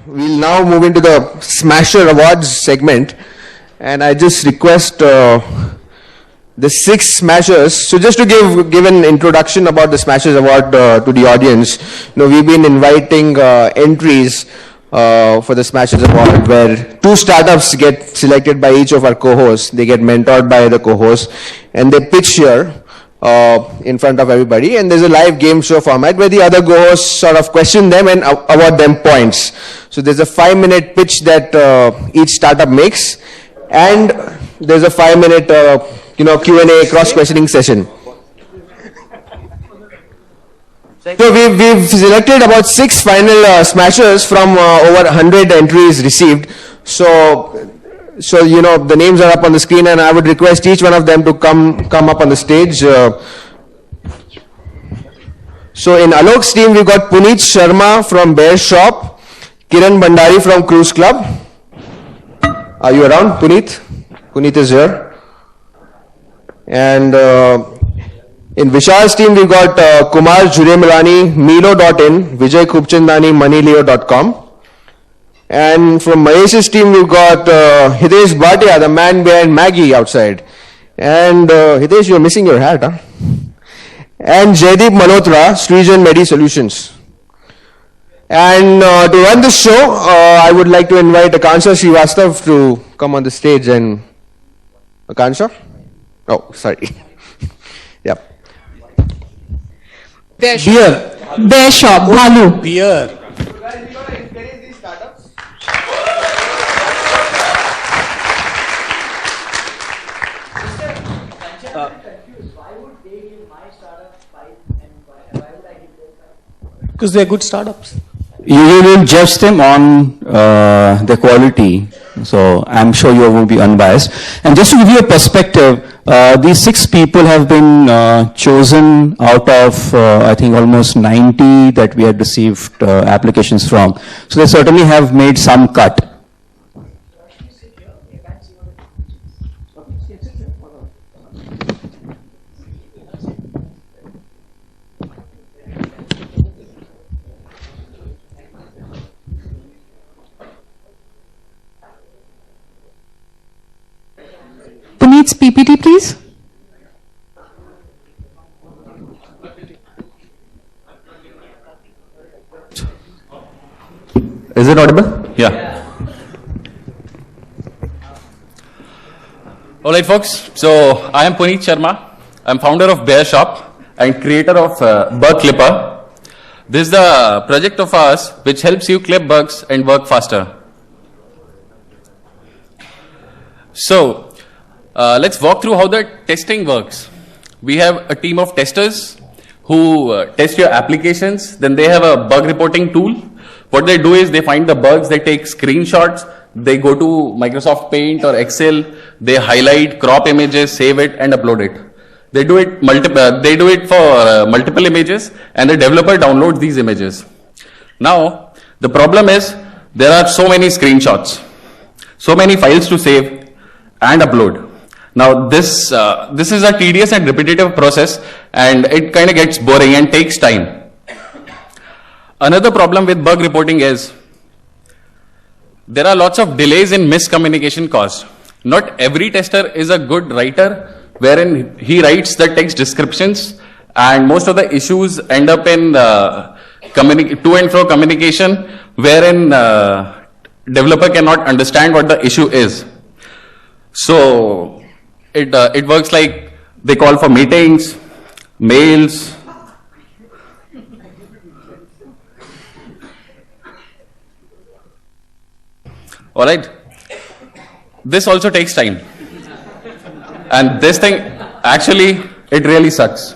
We'll now move into the Smasher Awards segment, and I just request the 6 Smashers. So just to give an introduction about the Smashers Award to the audience, we've been inviting entries for the Smashers Award, where 2 startups get selected by each of our co-hosts. They get mentored by the co-hosts, and they pitch here in front of everybody, and there's a live game show format where the other co-hosts sort of question them and award them points. So there's a 5-minute pitch that each startup makes, and there's a 5-minute Q&A cross-questioning session. So we've selected about 6 final smashers from over 100 entries received. So the names are up on the screen, and I would request each one of them to come up on the stage. So in Alok's team, we've got Puneet Sharma from Bear Shop, Kiran Bhandari from Cruise Club. Are you around, Puneet? Puneet is here. And in Vishal's team, we've got Kumar Juremilani, Milo.in, Vijay Khubchandani, Moneyleo.com. And from Mahesh's team, we've got Hitesh Bhatia, the man behind Maggie outside. And Hitesh, you're missing your hat, huh? And Jaideep Malhotra, Srijan Medi Solutions. And to run the show, I would like to invite Akansha Srivastav to come on the stage. And Akansha? Oh, sorry. Yep. Bear Shop, Bhalu. Beer. Because they're good startups. You will judge them on the quality, so I'm sure you will be unbiased. And just to give you a perspective, these 6 people have been chosen out of, I think, almost 90 that we had received applications from. So they certainly have made some cut. Puneet's PPT, please. Is it audible? Yeah. Alright folks, so I am Puneet Sharma. I'm founder of Bear Shop and creator of Bug Clipper. This is the project of ours which helps you clip bugs and work faster. So, let's walk through how the testing works. We have a team of testers who test your applications. Then they have a bug reporting tool. What they do is they find the bugs, they take screenshots, they go to Microsoft Paint or Excel, they highlight, crop images, save it and upload it. They do it for multiple images, and the developer downloads these images. Now, the problem is there are so many screenshots, so many files to save and upload. Now this is a tedious and repetitive process, and it kind of gets boring and takes time. Another problem with bug reporting is there are lots of delays in miscommunication caused. Not every tester is a good writer, wherein he writes the text descriptions, and most of the issues end up in to and fro communication, wherein developer cannot understand what the issue is. So it works like they call for meetings, mails. All right. This also takes time. And this thing, actually, it really sucks.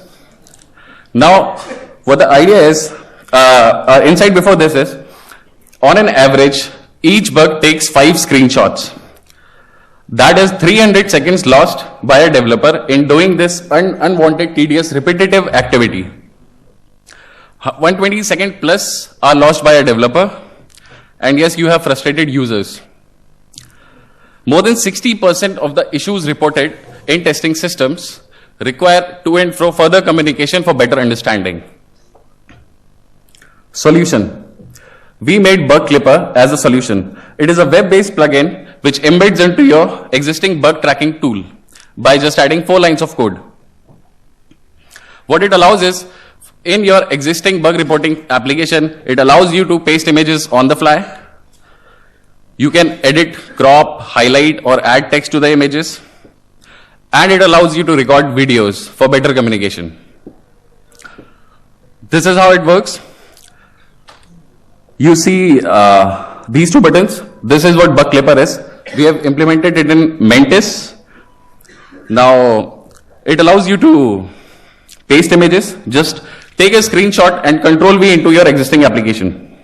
Now, what the idea is, our insight before this is, on an average, each bug takes 5 screenshots. That is 300 seconds lost by a developer in doing this unwanted, tedious, repetitive activity. 120 seconds plus are lost by a developer. And yes, you have frustrated users. More than 60% of the issues reported in testing systems require to and fro further communication for better understanding. Solution. we made Bug Clipper as a solution. It is a web-based plugin which embeds into your existing bug tracking tool by just adding 4 lines of code. What it allows is, in your existing bug reporting application, it allows you to paste images on the fly. You can edit, crop, highlight, or add text to the images. And it allows you to record videos for better communication. This is how it works. You see these 2 buttons. This is what Bug Clipper is. We have implemented it in Mantis. Now, it allows you to paste images. Just take a screenshot and Control-V into your existing application.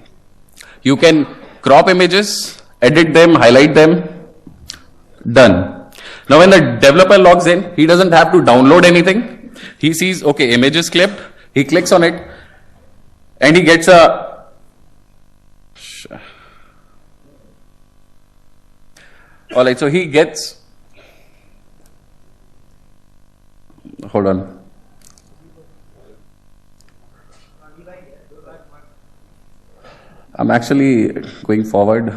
You can crop images, edit them, highlight them. Done. Now, when the developer logs in, he doesn't have to download anything. He sees, okay, image is clipped. He clicks on it, and he gets a alright, so he gets, hold on. I'm actually going forward.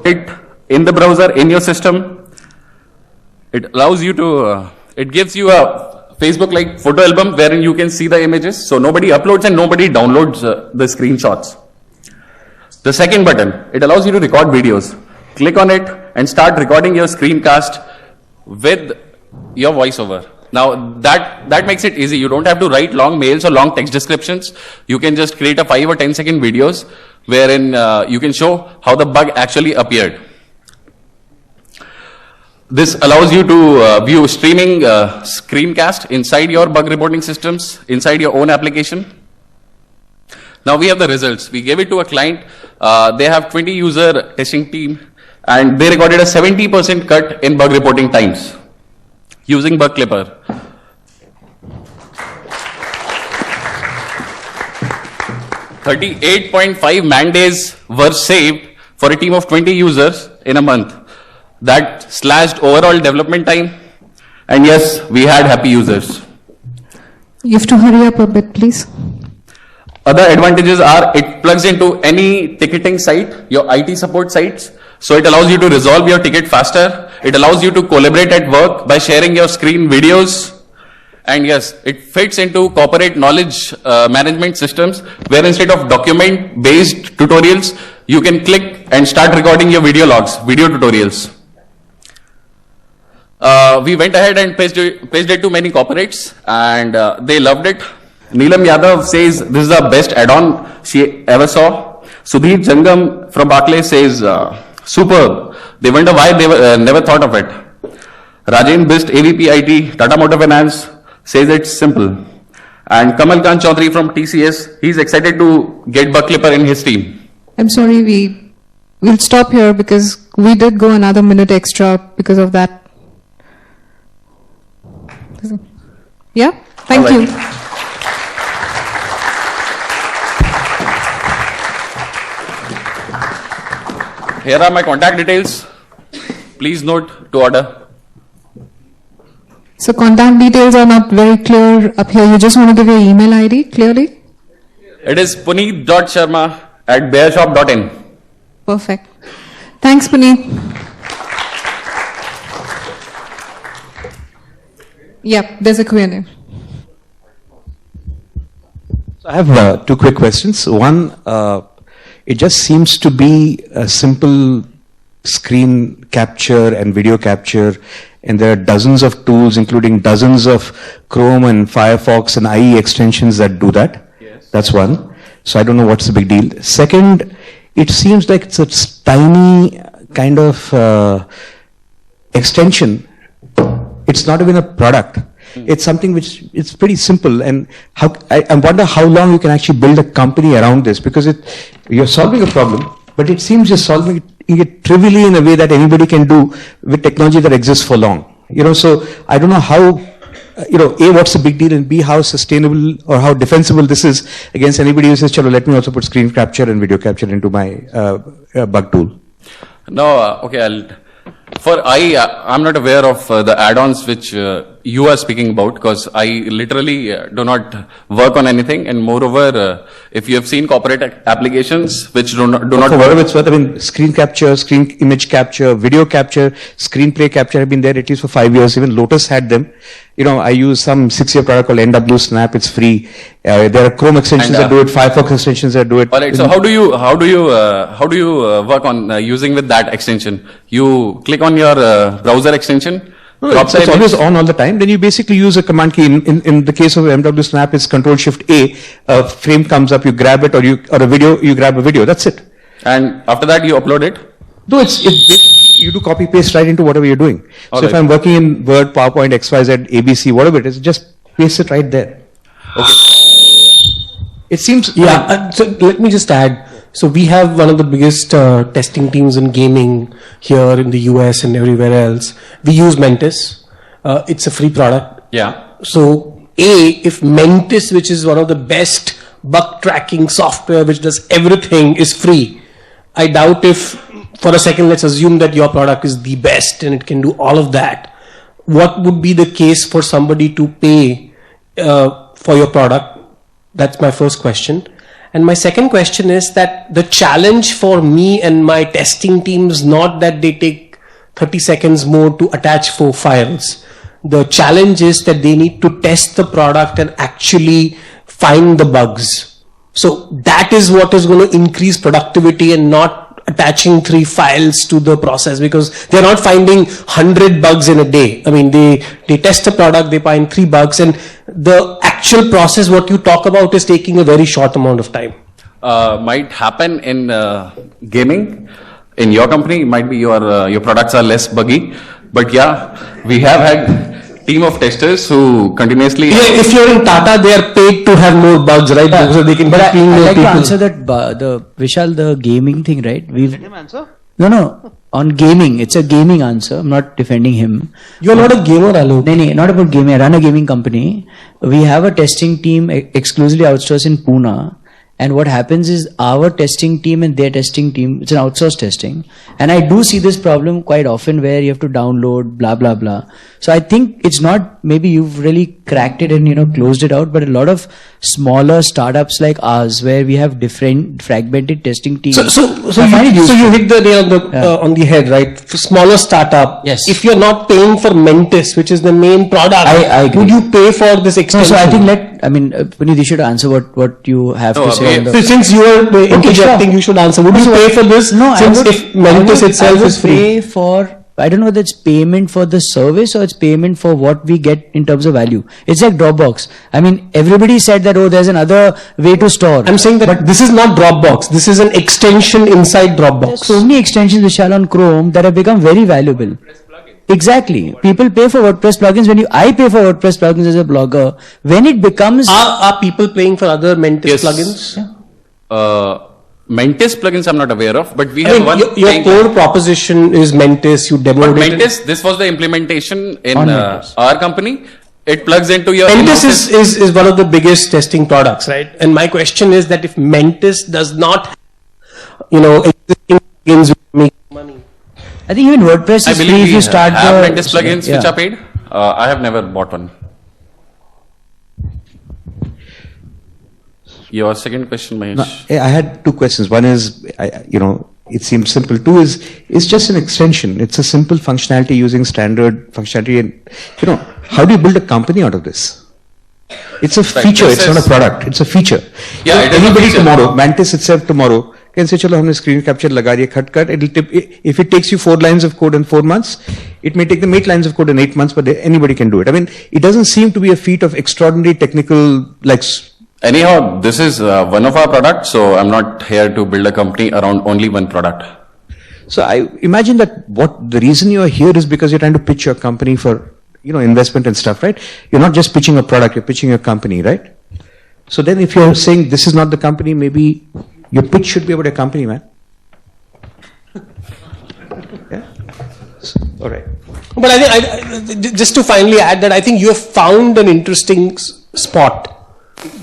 It in the browser, in your system. It allows you to, it gives you a Facebook-like photo album wherein you can see the images. So nobody uploads and nobody downloads the screenshots. The second button, it allows you to record videos. Click on it and start recording your screencast with your voiceover. Now that makes it easy. You don't have to write long mails or long text descriptions. You can just create a 5 or 10 second videos wherein you can show how the bug actually appeared. This allows you to view streaming screencast inside your bug reporting systems, inside your own application. Now we have the results. We gave it to a client. They have 20 user testing team and they recorded a 70% cut in bug reporting times using Bug Clipper. $38.5 man days were saved for a team of 20 users in a month. That slashed overall development time. And yes, we had happy users. You have to hurry up a bit, please. Other advantages are it plugs into any ticketing site, your IT support sites. So it allows you to resolve your ticket faster. It allows you to collaborate at work by sharing your screen videos. And yes, it fits into corporate knowledge management systems where instead of document-based tutorials, you can click and start recording your video logs, video tutorials. We went ahead and pitched it to many corporates and they loved it. Neelam Yadav says this is the best add-on she ever saw. Sudhir Jangam from Barclays says superb. They wonder why they never thought of it. Rajen Bist, AVP IT, Tata Motor Finance says it's simple. And Kamal Khan Chaudhary from TCS, he's excited to get Bug Clipper in his team. I'm sorry, we'll stop here because we did go another minute extra because of that. Yeah, thank you. Here are my contact details. Please note to order. So contact details are not very clear up here. You just want to give your email ID clearly? It is puneet.sharma@bearshop.in. Perfect. Thanks, Puneet. Yep, there's a Q&A. So I have 2 quick questions. One, it just seems to be a simple screen capture and video capture, and there are dozens of tools, including dozens of Chrome and Firefox and IE extensions that do that. Yes. That's one. So I don't know what's the big deal. Second, it seems like it's a tiny kind of extension. It's not even a product. It's something which it's pretty simple, and I wonder how long you can actually build a company around this, because you're solving a problem, but it seems you're solving it trivially in a way that anybody can do with technology that exists for long. So I don't know how, A, what's the big deal, and B, how sustainable or how defensible this is against anybody who says, "Chalo, let me also put screen capture and video capture into my bug tool." No, okay, I'm not aware of the add-ons which you are speaking about, because I literally do not work on anything, and moreover, if you have seen corporate applications which do not For work. whatever it's worth, I mean, screen capture, screen image capture, video capture, screenplay capture have been there at least for 5 years. Even Lotus had them. You know, I use some 6-year product called NW Snap. It's free. There are Chrome extensions And, that do it, Firefox extensions that do it. All right. So how do you work on using with that extension? You click on your browser extension. No, crop it's the always image. on all the time. Then you basically use a command key. In the case of MW Snap, it's Control Shift A. A frame comes up, you grab it, or a video, you grab a video. That's it. And after that, you upload it. No, you do copy paste right into whatever you're doing. So if Alright. I'm working in Word, PowerPoint, XYZ, ABC, whatever it is, just paste it right there. Okay. It seems. Yeah, so let me just add. So we have one of the biggest testing teams in gaming here in the US and everywhere else. We use Mentis. It's a free product. Yeah. So if Mentis, which is one of the best bug tracking software which does everything, is free, I doubt if, for a second, let's assume that your product is the best and it can do all of that. What would be the case for somebody to pay for your product? That's my first question. And my second question is that the challenge for me and my testing team is not that they take 30 seconds more to attach 4 files. The challenge is that they need to test the product and actually find the bugs. So that is what is going to increase productivity, and not attaching 3 files to the process, because they're not finding 100 bugs in a day. I mean, they test the product, they find 3 bugs, and the actual process, what you talk about, is taking a very short amount of time. Might happen in gaming. In your company, might be your products are less buggy. But yeah, we have had team of testers who continuously. If you're in Tata, they are paid to have more bugs, right? Yeah. So they can But keep paying I'd more like to people. answer that, the Vishal, the gaming thing, right? No, on gaming, it's a gaming answer. I'm not defending him. You're not a gamer, Alok. No, not about gaming. I run a gaming company. We have a testing team exclusively outsourced in Pune. And what happens is our testing team and their testing team, it's an outsourced testing. And I do see this problem quite often where you have to download, blah, blah, blah. So I think it's not, maybe you've really cracked it and, closed it out, but a lot of smaller startups like ours where we have different fragmented testing teams. So you hit the nail on the head, right? For smaller startup. Yes. If you're not paying for Mentis, which is the main product, I agree. would you pay for this No, extension? so I think Puneet, you should answer what you have No, to say on So the... since you are interjecting, sure. you should answer. Would you pay for this? No, since if Mentis itself is free. Pay for, I don't know whether it's payment for the service or it's payment for what we get in terms of value. It's like Dropbox. I mean, everybody said that, there's another way to store. I'm saying that this is not Dropbox. This is an extension inside Dropbox. There's so many extensions, Vishal, on Chrome that have become very valuable. Exactly. People pay for WordPress plugins. I pay for WordPress plugins as a blogger. When it becomes... Are people paying for other Mentis plugins? Mentis plugins I'm not aware of, but we I have mean, one. your thing- core proposition is Mentis. You But demoed it. Mentis, this was the implementation in On Mentis. our company. It plugs into your. Mentis in-office- is one of the biggest testing products, right? And my question is that if Mentis does not, existing plugins which make money. I think even WordPress I is free believe if we you start have the... Mentis plugins Yeah. which are paid. I have never bought one. Your second question, Mahesh. No, I had 2 questions. One is, it seems simple. 2 is, it's just an extension. It's a simple functionality using standard functionality. And, how do you build a company out of this? It's a Right, feature. this It's not a is- product. It's a feature. Yeah, it is a Anybody feature. tomorrow, Mantis itself tomorrow, can say, chalo, humne screen capture laga diya, cut. If it takes you 4 lines of code in 4 months, it may take them 8 lines of code in 8 months, but anybody can do it. I mean, it doesn't seem to be a feat of extraordinary technical, Anyhow, this is one of our products, so I'm not here to build a company around only one product. So I imagine that the reason you are here is because you're trying to pitch your company for, investment and stuff, right? You're not just pitching a product, you're pitching a company, right? So then if you're saying this is not the company, maybe your pitch should be about a company, man. Yeah? All right. But I think, just to finally add that, I think you have found an interesting spot.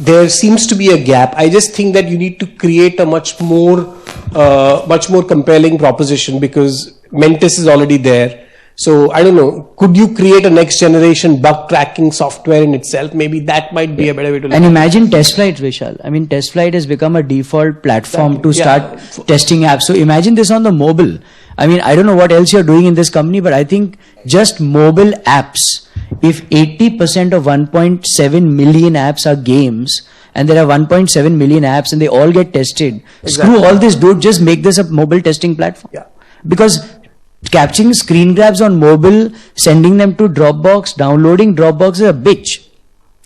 There seems to be a gap. I just think that you need to create a much more much more compelling proposition because Mentis is already there. So I don't know, could you create a next generation bug tracking software in itself? Maybe that might be a better way to look And at it. imagine test flights, Vishal. I mean, test flight has become a default platform to Yeah. start testing apps. So imagine this on the mobile. I mean, I don't know what else you're doing in this company, but I think just mobile apps, if 80% of 1.7 million apps are games, and there are 1.7 million apps and they all get tested, screw all this, dude, just make this a mobile testing platform. Yeah. Because capturing screen grabs on mobile, sending them to Dropbox, downloading Dropbox is a bitch.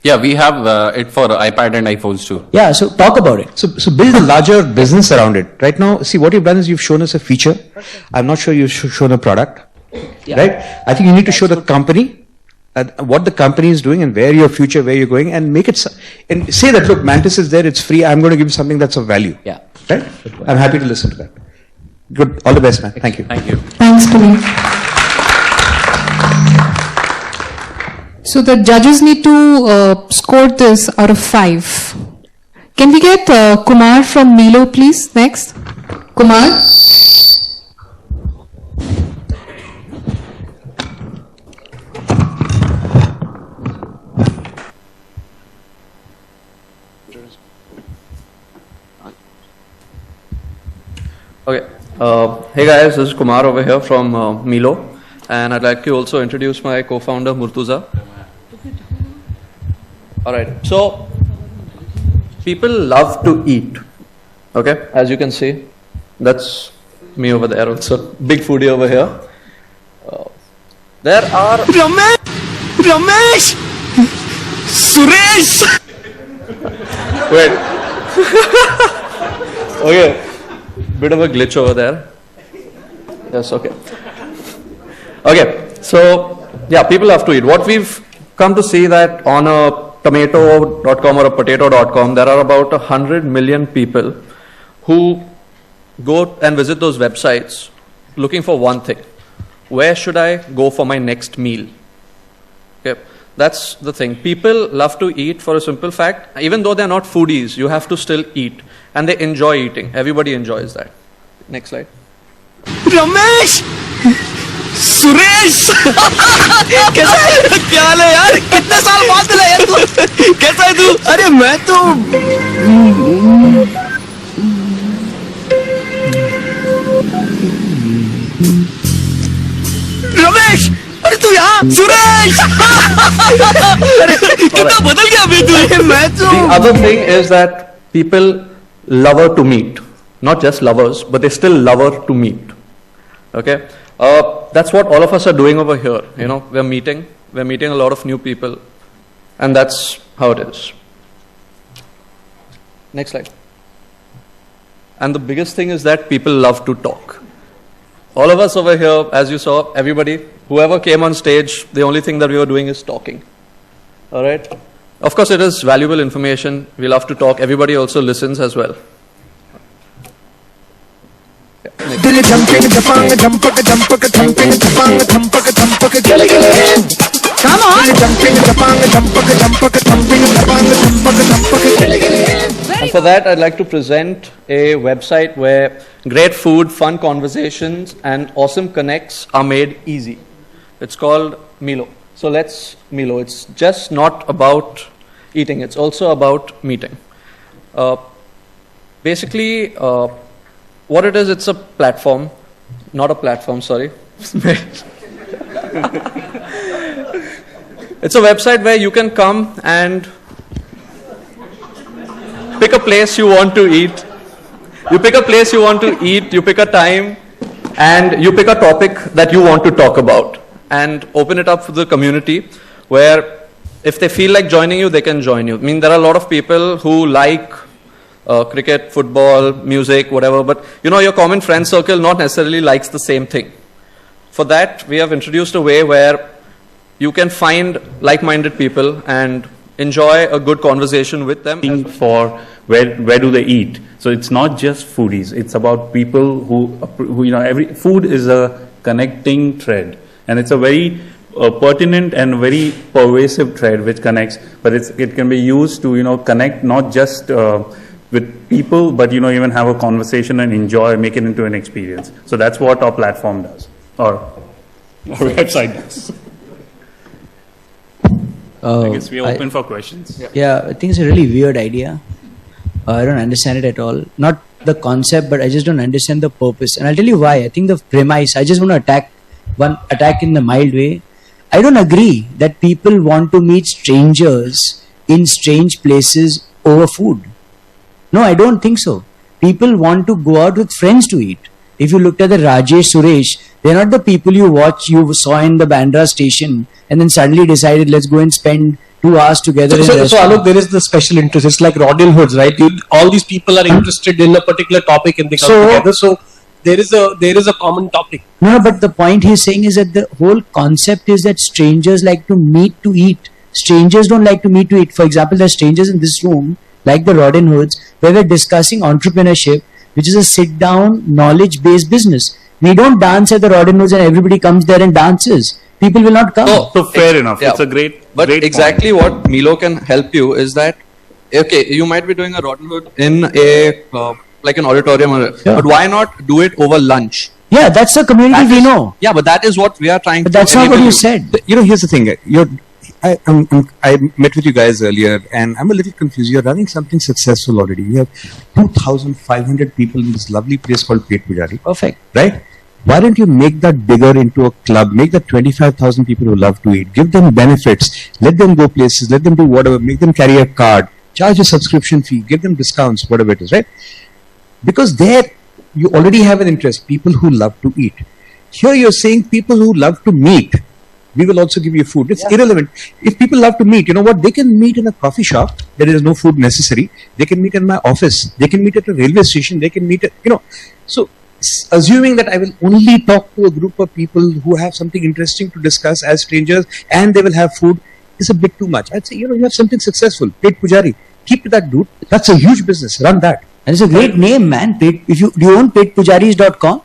Yeah, we have it for iPad and iPhones too. Yeah, so talk about it. So build a larger business around it. Right now, see what you've done is you've shown us a feature. I'm not sure you've shown a product. Right? I think you need to show the company, what the company is doing and where you're going, and make it, and say that, look, Mantis is there, it's free, I'm going to give you something that's of value. Yeah. Right? I'm happy to listen to that. Good. All the best, man. Thank you. Thank you. Thanks, Puneet. So the judges need to score this out of 5. Can we get Kumar from Milo, please, next? Kumar? Okay. Hey guys, this is Kumar over here from Milo, and I'd like to also introduce my co-founder Murtuza. All right. So people love to eat. Okay, as you can see, that's me over there also. Big foodie over here. There are Ramesh! Suresh! wait. Okay. Bit of a glitch over there. Yes, okay. Okay, so yeah, people have to eat. What we've come to see that on a tomato.com or a potato.com, there are about 100 million people who go and visit those websites looking for one thing. Where should I go for my next meal? Okay, that's the thing. People love to eat for a simple fact. Even though they're not foodies, you have to still eat. And they enjoy eating. Everybody enjoys that. Next slide. Ramesh! Suresh कैसा है? क्या हाल है यार? कितने साल बाद मिला यार तू? कैसा है तू? अरे मैं तो रमेश, अरे तू यहाँ? सुरेश! अरे कितना बदल गया अभी तू? अरे मैं तो The other thing is that people love to meet. Not just lovers, but they still love to meet. Okay? That's what all of us are doing over here. You know, we're meeting a lot of new people, and that's how it is. Next slide. And the biggest thing is that people love to talk. All of us over here, as you saw, everybody, whoever came on stage, the only thing that we were doing is talking. All right? Of course, it is valuable information. We love to talk. Everybody also listens as well. Come on! And for that, I'd like to present a website where great food, fun conversations, and awesome connects are made easy. It's called Milo. So let's Milo. It's just not about eating. It's also about meeting. Basically, what it is, it's a platform. Not a platform, sorry. It's a website where you can come and pick a place you want to eat. You pick a place you want to eat, you pick a time, and you pick a topic that you want to talk about, and open it up for the community where if they feel like joining you, they can join you. I mean, there are a lot of people who like cricket, football, music, whatever, but you know, your common friend circle not necessarily likes the same thing. For that, we have introduced a way where you can find like-minded people and enjoy a good conversation with them. For where do they eat? So it's not just foodies. It's about people who you know, every food is a connecting thread, and it's a very pertinent and very pervasive thread which connects. But it can be used to, you know, connect not just with people, but even have a conversation and enjoy, make it into an experience. So that's what our platform does, or our website does. I guess we are open for questions. Yeah, I think it's a really weird idea. I don't understand it at all. Not the concept, but I just don't understand the purpose. And I'll tell you why. I think the premise, I just want to attack in the mild way. I don't agree that people want to meet strangers in strange places over food. No, I don't think so. People want to go out with friends to eat. If you looked at the Rajesh Suresh, they're not the people you saw in the Bandra station and then suddenly decided let's go and spend 2 hours together. in a So restaurant. Alok, there is the special interest. It's like Robin Hoods, right? All these people are interested in a particular topic and they come together. So there is a common topic. No, but the point he's saying is that the whole concept is that strangers like to meet to eat. Strangers don't like to meet to eat. For example, there are strangers in this room, like the Robin Hoods, where we're discussing entrepreneurship, which is a sit-down, knowledge-based business. We don't dance at the Robin Hoods and everybody comes there and dances. People will not come. So fair enough. Yeah. It's a great, But great exactly point. what Milo can help you is that, okay, you might be doing a Rotten Hood in a like an auditorium, but why not do it over lunch? Yeah, that's the community we know. Yeah, but that is what we are trying But to that's not what enable you said. Here's the thing. I met with you guys earlier, and I'm a little confused. You're running something successful already. You have 2,500 people in this lovely place called Pet Pujari, Perfect. right? Why don't you make that bigger into a club? Make that 25,000 people who love to eat. Give them benefits. Let them go places. Let them do whatever. Make them carry a card. Charge a subscription fee. Give them discounts, whatever it is, right? Because there you already have an interest. People who love to eat. Here you're saying people who love to meet. We will also give you food. It's irrelevant. If people love to meet, you know what? They can meet in a coffee shop. There is no food necessary. They can meet in my office. They can meet at a railway station. They can meet at, So, assuming that I will only talk to a group of people who have something interesting to discuss as strangers and they will have food is a bit too much. I'd say, you have something successful. Pet Pujari. Keep to that, dude. That's a huge business. Run that. And it's a great name, man. Do you own petpujaris.com?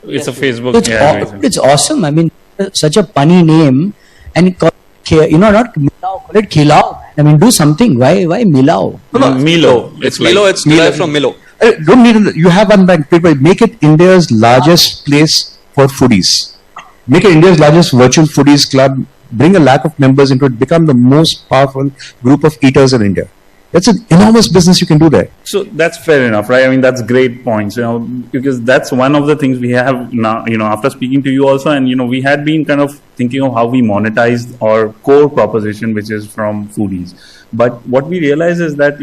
It's a Facebook. It's awesome. I mean, such a punny name, and not Milao, call it Khilao. I mean, do something. Why Milao? Milo. It's Milo, it's derived from Milo. Don't need you have unbanked people. Make it India's largest place for foodies. Make it India's largest virtual foodies club. Bring a lakh of members into it. Become the most powerful group of eaters in India. That's an enormous business you can do there. So that's fair enough, right? I mean, that's great points, because that's one of the things we have now, after speaking to you also, and, we had been kind of thinking of how we monetize our core proposition, which is from foodies. But what we realize is that,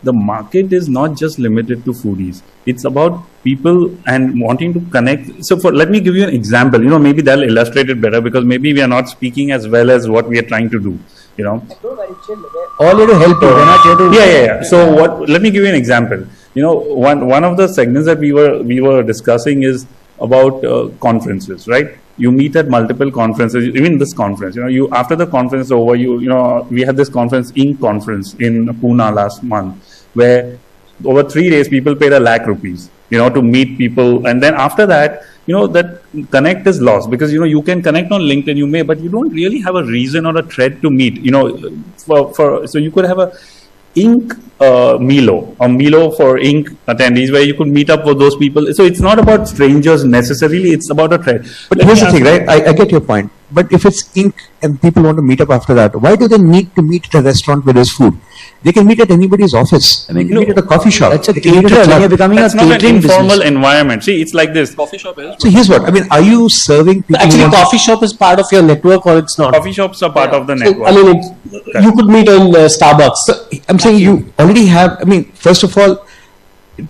the market is not just limited to foodies. It's about people and wanting to connect. So let me give you an example, maybe that'll illustrate it better, because maybe we are not speaking as well as what we are trying to do, All here to help you. We're not here to. Yeah. So let me give you an example. One of the segments that we were discussing is about conferences, right? You meet at multiple conferences, even this conference. You after the conference is over, we had this conference, Inc. conference in Pune last month, where over 3 days people paid ₹1 lakh, to meet people, and then after that, that connect is lost, because you can connect on LinkedIn, but you don't really have a reason or a thread to meet. So you could have a Inc. Milo, or Milo for Inc. attendees, where you could meet up with those people. So it's not about strangers necessarily; it's about a thread. But here's the thing, right? I get your point. But if it's Inc. and people want to meet up after that, why do they need to meet at a restaurant where there's food? They can meet at anybody's office. They can meet at a coffee shop. That's a They can meet at caterer. club. You're becoming That's a not an catering informal business. environment. See, it's like this. Coffee shop is. So here's what I mean. Are you serving people? who Actually, want- coffee shop is part of your network, or it's not. Coffee shops are part of the So, network. I mean, you could meet in Starbucks. I'm saying you already have. I mean, first of all,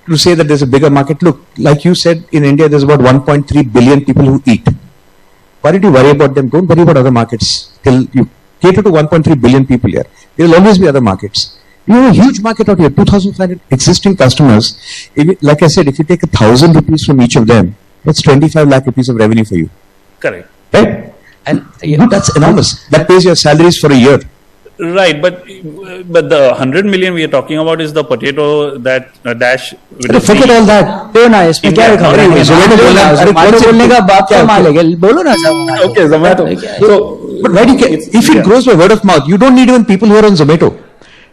to say that there's a bigger market. Look, like you said, in India there's about 1.3 billion people who eat. Why did you worry about them? Don't worry about other markets. Till you cater to 1.3 billion people here. There will always be other markets. You have a huge market out here, 2,500 existing customers. Like I said, if you take ₹1,000 from each of them, that's 25 lakh rupees of revenue for you. Correct. Right? And That's enormous. That pays your salaries for a year. Right, but the 100 million we are talking about is the potato that dash. with the Forget all that. तो ना इसमें क्या लिखा हुआ है? Zomato बोलना, अरे Zomato कौन से- बोलने का बाप का क्या- माल है? बोलो ना सब. Okay, Zomato. So, But why do you care? If it grows by word of mouth, you don't need even people who are on Zomato.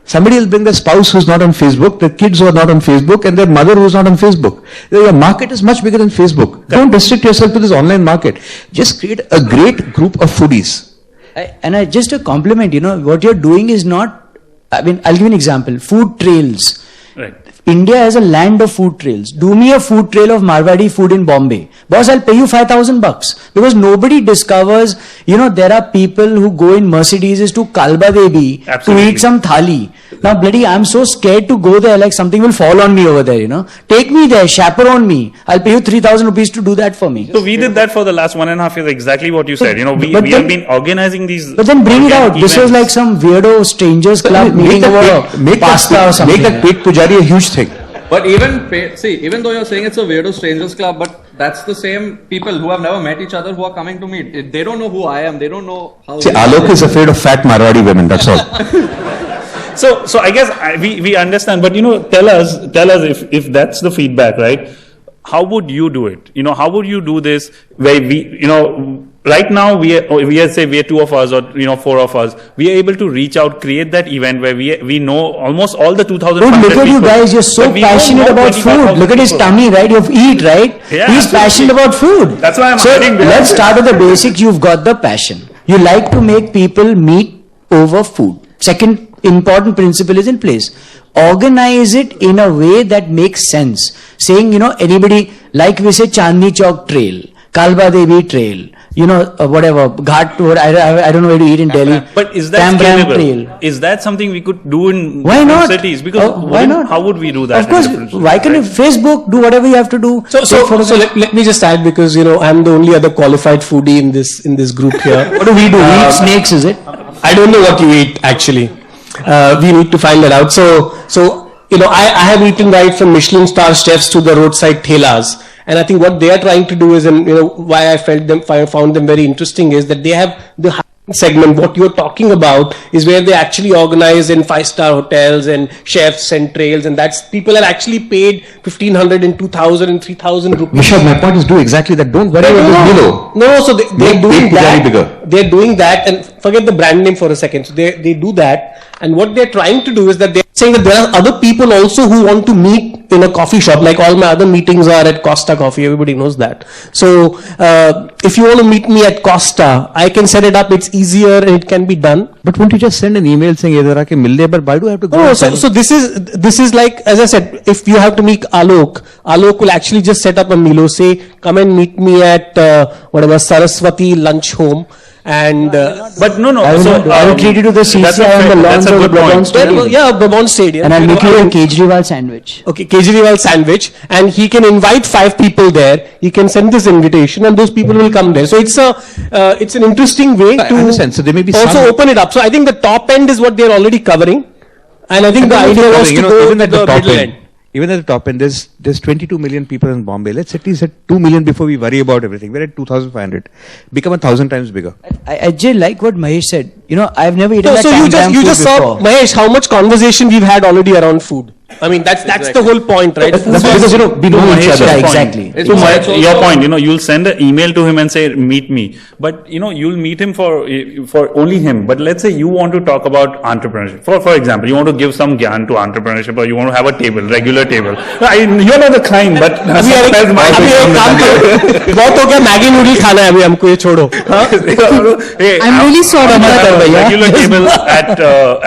Somebody will bring the spouse who's not on Facebook, the kids who are not on Facebook, and their mother who's not on Facebook. Your market is much bigger than Facebook. Don't restrict yourself to this online market. Just create a great group of foodies. And just a compliment, what you're doing is not, I'll give you an example. Food trails. Right. India is a land of food trails. Do me a food trail of Marwadi food in Bombay. Boss, I'll pay you $5,000 because nobody discovers, there are people who go in Mercedeses to Kalba Devi to eat some thali. Now, bloody, I'm so scared to go there, like something will fall on me over there, Take me there, chaperone me. I'll pay you 3,000 rupees to do that for me. So we did that for the last 1.5 years, exactly what you said. We have been organizing these. But then bring it out. This was like some weirdo strangers club meeting over pasta or something. Make that Pet Pujari a huge thing. But even though you're saying it's a weirdo strangers club, but that's the same people who have never met each other who are coming to meet. They don't know who I am. They don't know how. See, Alok is afraid of fat Marwadi women. That's all. So I guess we understand, but tell us if that's the feedback, right? How would you do it? How would you do this? Where right now we are two of us or four of us. We are able to reach out, create that event where we know almost all the 2,000. Dude, look at you guys. You're so passionate about food. Look at his tummy, right? You eat, right? Yeah, he's absolutely. passionate about food. That's why I'm so adding this. let's start with the basics. You've got the passion. You like to make people meet over food. Second important principle is in place. Organize it in a way that makes sense. Saying, anybody, like we say Chandni Chowk Trail, Kalba Devi Trail, whatever, Ghat Road, I don't know where to eat in Delhi. But is that Cambram scalable? Trail. Is that something we could do in Why not? cities? Because why not? How would we do that? Of course. in different cities, Why can't you right? Facebook do whatever you have to do? So let me just add, because I'm the only other qualified foodie in this group here. What do we do? We eat snakes, is it? I don't know what you eat actually. We need to find that out. So I have eaten right from Michelin star chefs to the roadside thelas, and I think what they are trying to do is, and why I found them very interesting is that they have the segment. What you're talking about is where they actually organize in 5-star hotels and chefs and trails, and that's people are actually paid 1,500 and 2,000 and 3,000 rupees. Vishal, my point is do exactly that. Don't worry about this below. No, so they're doing that. Bigger. They're doing that, and forget the brand name for a second. So they do that, and what they're trying to do is that they're saying that there are other people also who want to meet in a coffee shop. Like all my other meetings are at Costa Coffee. Everybody knows that. So if you want to meet me at Costa, I can set it up. It's easier and it can be done. But won't you just send an email saying, "Idhar aake mil le," but why do I have to go? No, so this is like, as I said, if you have to meet Alok will actually just set up a Milo, say, come and meet me at Saraswati lunch home. And But no. I will treat you to the CCI on the lawns of the Brabant Stadium. yeah, Brabant Stadium. And I'll make you a Kejriwal sandwich. Okay, Kejriwal sandwich, and he can invite 5 people there. He can send this invitation, and those people will come there. So it's an interesting way I to understand. So there may be also some- open it up. So I think the top end is what they're already covering, and I think the idea was to go even to at the the top middle end. end. Even at the top end, there's 22 million people in Bombay. Let's at least hit 2 million before we worry about everything. We're at 2,500. Become 1,000 times bigger. I just like what Mahesh said. I've never eaten So, that so you Cambram just food saw, before. Mahesh, how much conversation we've had already around food. I mean, that's the whole point, right? That's because, we know each Mahesh's other. Yeah, point. exactly. It's To Mahesh's your also- point, you'll send an email to him and say, meet me. But, you'll meet him for only him. But let's say you want to talk about entrepreneurship. For example, you want to give some gyan to entrepreneurship, or you want to have a table, regular table. You're not the kind, but that's my बहुत हो गया, Maggi noodle खाना है अभी हमको, ये छोड़ो. Hey, I'm really sorry, I'm Madhav at a Bhaiya. regular table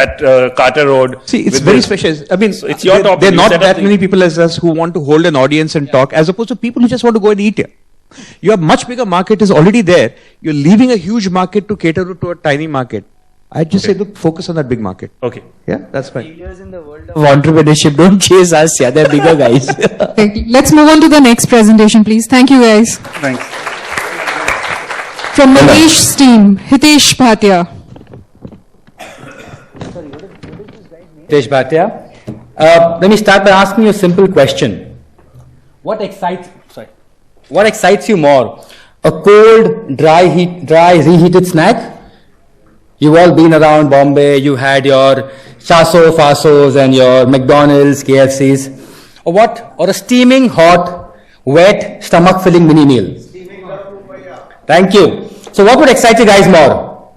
at Carter Road. See, it's with very this- special. I mean, So it's your topic. there are You not set up that the- many people as us who want to hold an audience and talk, as opposed to people who just want to go and eat here. Your much bigger market is already there. You're leaving a huge market to cater to a tiny market. I just say, look, focus on that big market. Okay. Yeah, that's fine. Of entrepreneurship, don't chase us, yeah, they're bigger guys. Okay, let's move on to the next presentation, please. Thank you, guys. Thanks. From Manish's team, Hitesh Bhatia. Hitesh Bhatia. Let me start by asking you a simple question. What excites you more? A cold, dry, reheated snack? You've all been around Bombay, you had your Chaso Fasos and your McDonald's, KFCs. Or what? Or a steaming, hot, wet, stomach-filling mini meal? Thank you. So what would excite you guys more?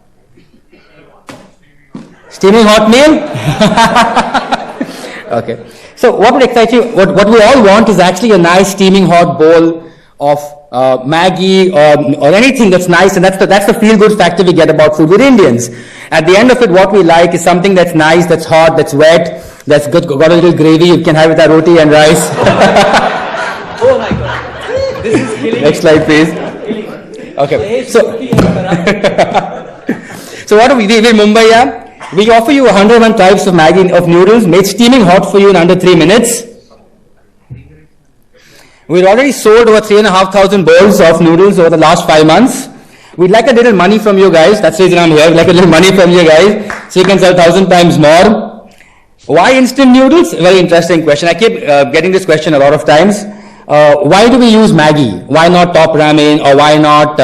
Steaming hot meal? Okay. So what would excite you? What we all want is actually a nice steaming hot bowl of Maggi or anything that's nice, and that's the feel-good factor we get about food with Indians. At the end of it, what we like is something that's nice, that's hot, that's wet, that's good, got a little gravy. You can have it with roti and rice. Oh my God! This is killing. Next slide, please. Okay. So what do we do in Mumbai? Yeah? We offer you 101 types of Maggi of noodles made steaming hot for you in under 3 minutes. We've already sold over 3,500 bowls of noodles over the last 5 months. We'd like a little money from you guys. That's the reason I'm here. We'd like a little money from you guys so you can sell 1,000 times more. Why instant noodles? Very interesting question. I keep getting this question a lot of times. Why do we use Maggi? Why not Top Ramen, or why not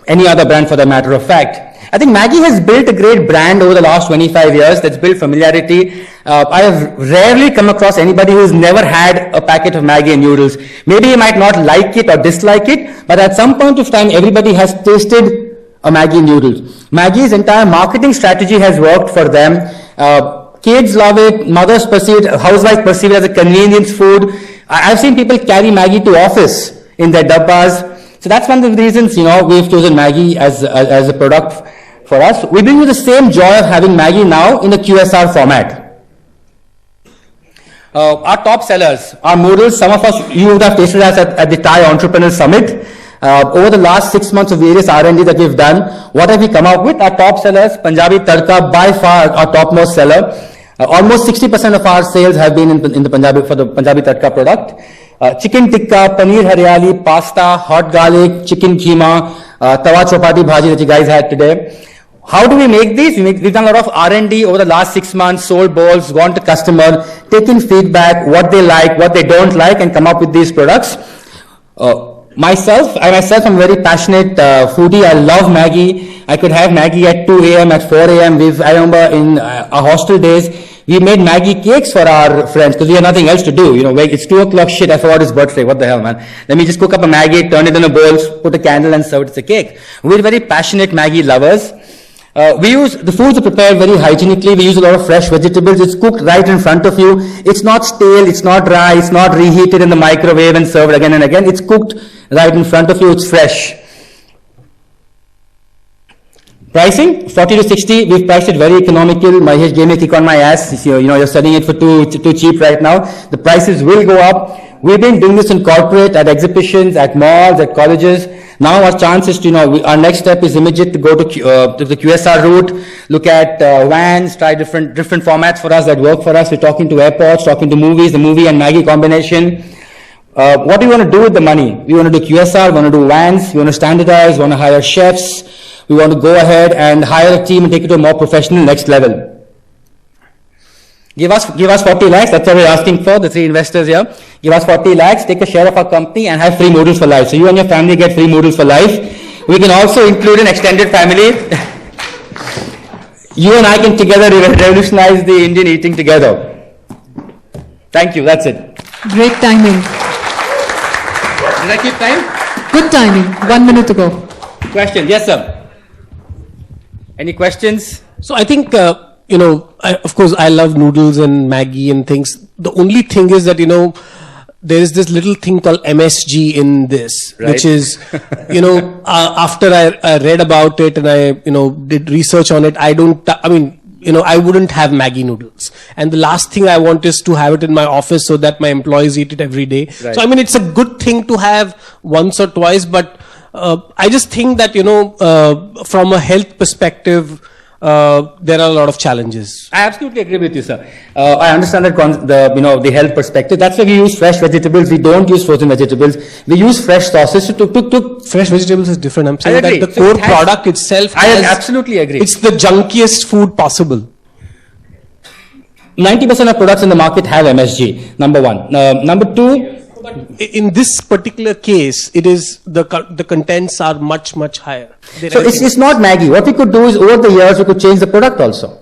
any other brand for the matter of fact? I think Maggi has built a great brand over the last 25 years that's built familiarity. I have rarely come across anybody who's never had a packet of Maggi and noodles. Maybe you might not like it or dislike it, but at some point of time, everybody has tasted a Maggi noodle. Maggi's entire marketing strategy has worked for them. Kids love it, mothers perceive it, housewives perceive it as a convenience food. I've seen people carry Maggi to office in their dabbas. So that's one of the reasons, we've chosen Maggi as a product for us. We bring you the same joy of having Maggi now in the QSR format. Our top sellers are noodles. Some of us, you would have tasted us at the Thai Entrepreneur Summit. Over the last 6 months of various R&D that we've done, what have we come up with? Our top sellers, Punjabi Tadka, by far our topmost seller. Almost 60% of our sales have been in the Punjabi, for the Punjabi Tadka product. Chicken tikka, paneer haryali, pasta, hot garlic, chicken keema, tawa chapati bhaji that you guys had today. How do we make these? We've done a lot of R&D over the last 6 months, sold bowls, gone to customer, taken feedback, what they like, what they don't like, and come up with these products. Myself, I'm a very passionate foodie. I love Maggi. I could have Maggi at 2 a.m., at 4 a.m. I remember in our hostel days, we made Maggi cakes for our friends because we had nothing else to do. It's 2 o'clock, shit, I forgot his birthday. What the hell, man? Let me just cook up a Maggi, turn it in a bowl, put a candle and serve it as a cake. We're very passionate Maggi lovers. The foods are prepared very hygienically. We use a lot of fresh vegetables. It's cooked right in front of you. It's not stale, it's not dry, it's not reheated in the microwave and served again and again. It's cooked right in front of you. It's fresh. Pricing, 40 to 60. We've priced it very economical. Mahesh gave me a kick on my ass. You're selling it for too cheap right now. The prices will go up. We've been doing this in corporate, at exhibitions, at malls, at colleges. Now our chance is to, our next step is immediate to go to the QSR route, look at vans, try different formats for us that work for us. We're talking to airports, talking to movies, the movie and Maggi combination. What do we want to do with the money? We want to do QSR, we want to do vans, we want to standardize, we want to hire chefs. We want to go ahead and hire a team and take it to a more professional next level. Give us 40 lakhs, that's what we're asking for, the 3 investors here. Give us 40 lakhs, take a share of our company and have free noodles for life. So you and your family get free noodles for life. We can also include an extended family. You and I can together revolutionize the Indian eating together. Thank you, that's it. Great timing. Did I keep time? Good timing. 1 minute to go. Question, yes sir. Any questions? So I think, of course, I love noodles and Maggi and things. The only thing is that, there is this little thing called MSG in this, right. Which is, after I read about it and I, did research on it, I wouldn't have Maggi noodles. And the last thing I want is to have it in my office so that my employees eat it every day. Right. So, it's a good thing to have once or twice, but I just think that, from a health perspective, there are a lot of challenges. I absolutely agree with you, sir. I understand that the health perspective. That's why we use fresh vegetables. We don't use frozen vegetables. We use fresh sauces. Fresh vegetables is different. I'm saying agree. that the So core product itself I absolutely agree. It's the junkiest food possible. 90% of products in the market have MSG, number one. Number two, in this particular case, it is the contents are much higher. So it's not Maggi. What we could do is over the years we could change the product also.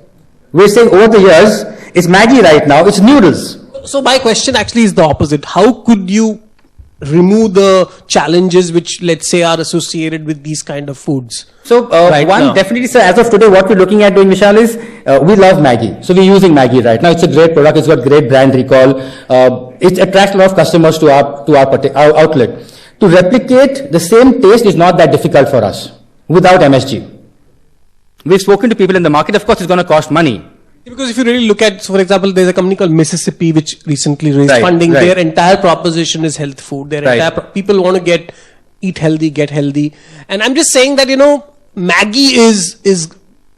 We're saying over the years it's Maggi right now. It's noodles. So my question actually is the opposite. How could you remove the challenges which, let's say, are associated with these kind of foods? So Right one now. definitely, sir, as of today, what we're looking at doing, Vishal, is we love Maggi. So we're using Maggi right now. It's a great product. It's got great brand recall. It attracts a lot of customers to our outlet. To replicate the same taste is not that difficult for us without MSG. We've spoken to people in the market. Of course, it's going to cost money. Because if you really look at, so for example, there's a company called Mississippi which recently raised Right, funding. right. Their entire proposition is health food. Their Right. entire people want to eat healthy, get healthy. And I'm just saying that, Maggi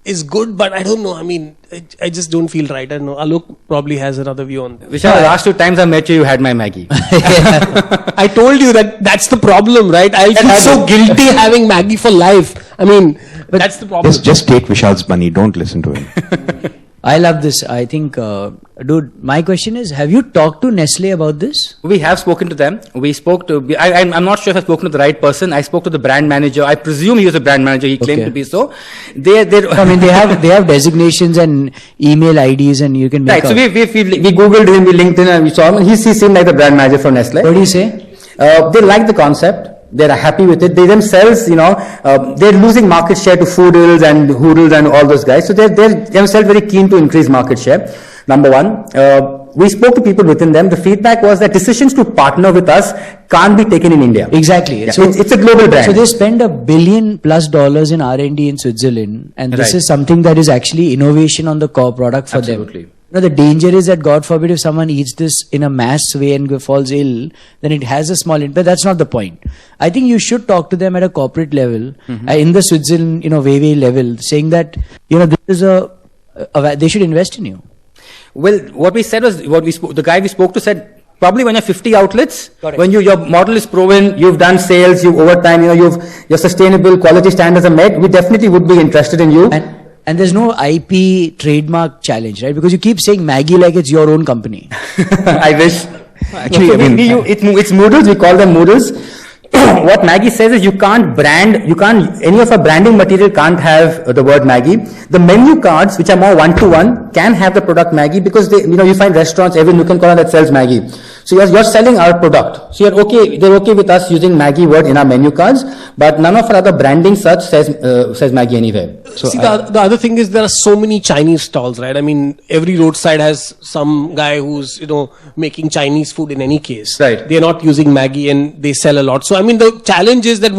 is good, but I don't know. I mean, I just don't feel right. I don't know. Alok probably has another view on that. Vishal, the last 2 times I met you, you had my Maggi. I told you that's the problem, right? I'll feel so guilty having Maggi for life. I mean, that's the problem. Just take Vishal's money. Don't listen to him. I love this. I think, dude, my question is, have you talked to Nestle about this? We have spoken to them. We spoke to, I'm not sure if I've spoken to the right person. I spoke to the brand manager. I presume he was a brand manager. He claimed Okay. to be so. I mean, they have designations and email IDs, and you can make Right, so out. we Googled him, we LinkedIn, and we saw him. He seemed like the brand manager for Nestle. What do you say? They like the concept. They're happy with it. They themselves, they're losing market share to Foodles and Hoodles and all those guys. So they're themselves very keen to increase market share. Number one. We spoke to people within them. The feedback was that decisions to partner with us can't be taken in India. Exactly. Yeah, So it's a global brand. So they spend $1 billion+ in R&D in Switzerland, and this Right. is something that is actually innovation on the core product for Absolutely. them. The danger is that, God forbid, if someone eats this in a mass way and falls ill, then it has a small impact. That's not the point. I think you should talk to them at a corporate level, in the Switzerland, way level, saying that, this is they should invest in you. Well, what we said was, the guy we spoke to said, probably when you're 50 outlets, Correct. when your model is proven, you've done sales, over time, your sustainable quality standards are met, we definitely would be interested in you. And there's no IP trademark challenge, right? Because you keep saying Maggi like it's your own company. I wish. Actually, So I mean- it's noodles, we call them noodles. What Maggi says is any of our branding material can't have the word Maggi. The menu cards, which are more one-to-one, can have the product Maggi because you find restaurants, every nook and corner that sells Maggi. So you're selling our product. So they're okay with us using Maggi word in our menu cards, but none of our other branding such says Maggi anywhere. See, the other thing is there are so many Chinese stalls, right? I mean, every roadside has some guy who's, making Chinese food in any case. Right. They're not using Maggi and they sell a lot. So, I mean, the challenge is that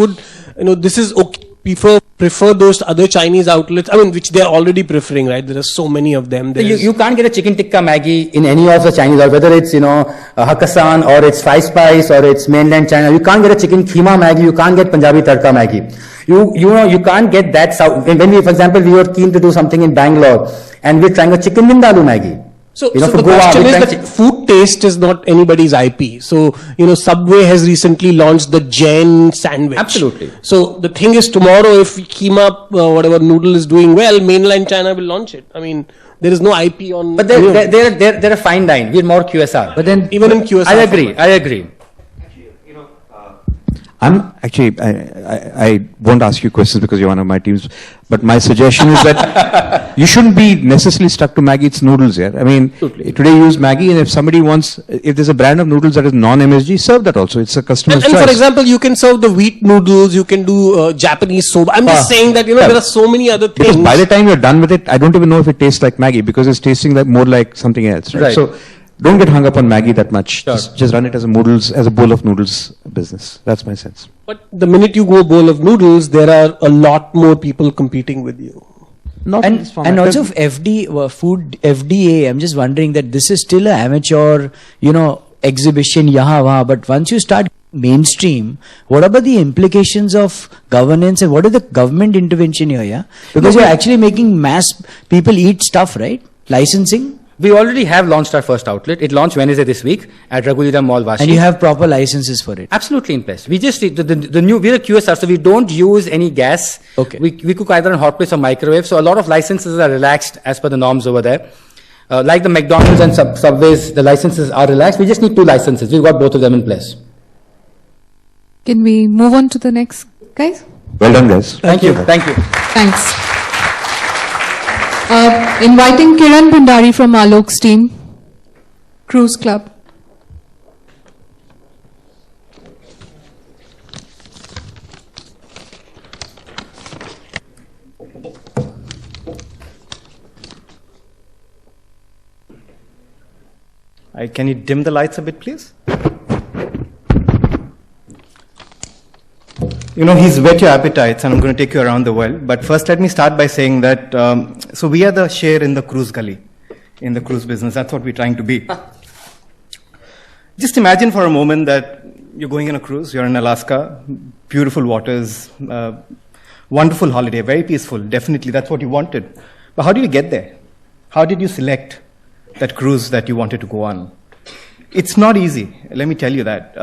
this is okay. Prefer those other Chinese outlets, which they're already preferring, right? There are so many of them. You can't get a chicken tikka Maggi in any of the Chinese, or whether it's, Hakkasan, or it's Five Spice, or it's mainland China. You can't get a chicken keema Maggi, you can't get Punjabi tadka Maggi. You can't get that South. When we, for example, we were keen to do something in Bangalore, and we're trying a chicken vindaloo Maggi. So for the Goa, question we're is trying that food taste is not anybody's IP. So, Subway has recently launched the Jain sandwich. Absolutely. So the thing is, tomorrow if keema, whatever noodle is doing well, mainland China will launch it. There is no IP on. But they're a fine line. We're more QSR. But then, even in QSR. I agree. I'm actually, I won't ask you questions because you're one of my teams, but my suggestion is that you shouldn't be necessarily stuck to Maggi, it's noodles here. Today you use Maggi, and if there's a brand of noodles that is non-MSG, serve that also. It's a customer's And choice. for example, you can serve the wheat noodles, you can do Japanese soba. I'm just saying that, there are so many other things. Because by the time you're done with it, I don't even know if it tastes like Maggi because it's tasting more like something else. Right? Right. So don't get hung up on Maggi that much. Just run it as a bowl of noodles business. That's my sense. But the minute you go bowl of noodles, there are a lot more people competing with you. Not in this format. And also food FDA, I'm just wondering that this is still an amateur, exhibition, yaha waha, but once you start mainstream, what about the implications of governance and what is the government intervention here, yeah? Because you're actually making mass people eat stuff, right? Licensing? We already have launched our first outlet. It launched Wednesday this week at Raghuliram Mall, Vashi. And you have proper licenses for it? Absolutely in place. We just, the new, we're a QSR, so we don't use any gas. Okay. We cook either in hot plates or microwave, so a lot of licenses are relaxed as per the norms over there. Like the McDonald's and Subways, the licenses are relaxed. We just need 2 licenses. We've got both of them in place. Can we move on to the next, guys? Well done, guys. Thank you. Thanks. Inviting Kiran Bhandari from Alok's team, Cruise Club. Can you dim the lights a bit, please? You know, he's whet your appetites, and I'm going to take you around the world. But first, let me start by saying that, so we are the share in the cruise gully, in the cruise business. That's what we're trying to be. Just imagine for a moment that you're going on a cruise, you're in Alaska, beautiful waters, wonderful holiday, very peaceful. Definitely, that's what you wanted. But how did you get there? How did you select that cruise that you wanted to go on? It's not easy, let me tell you that.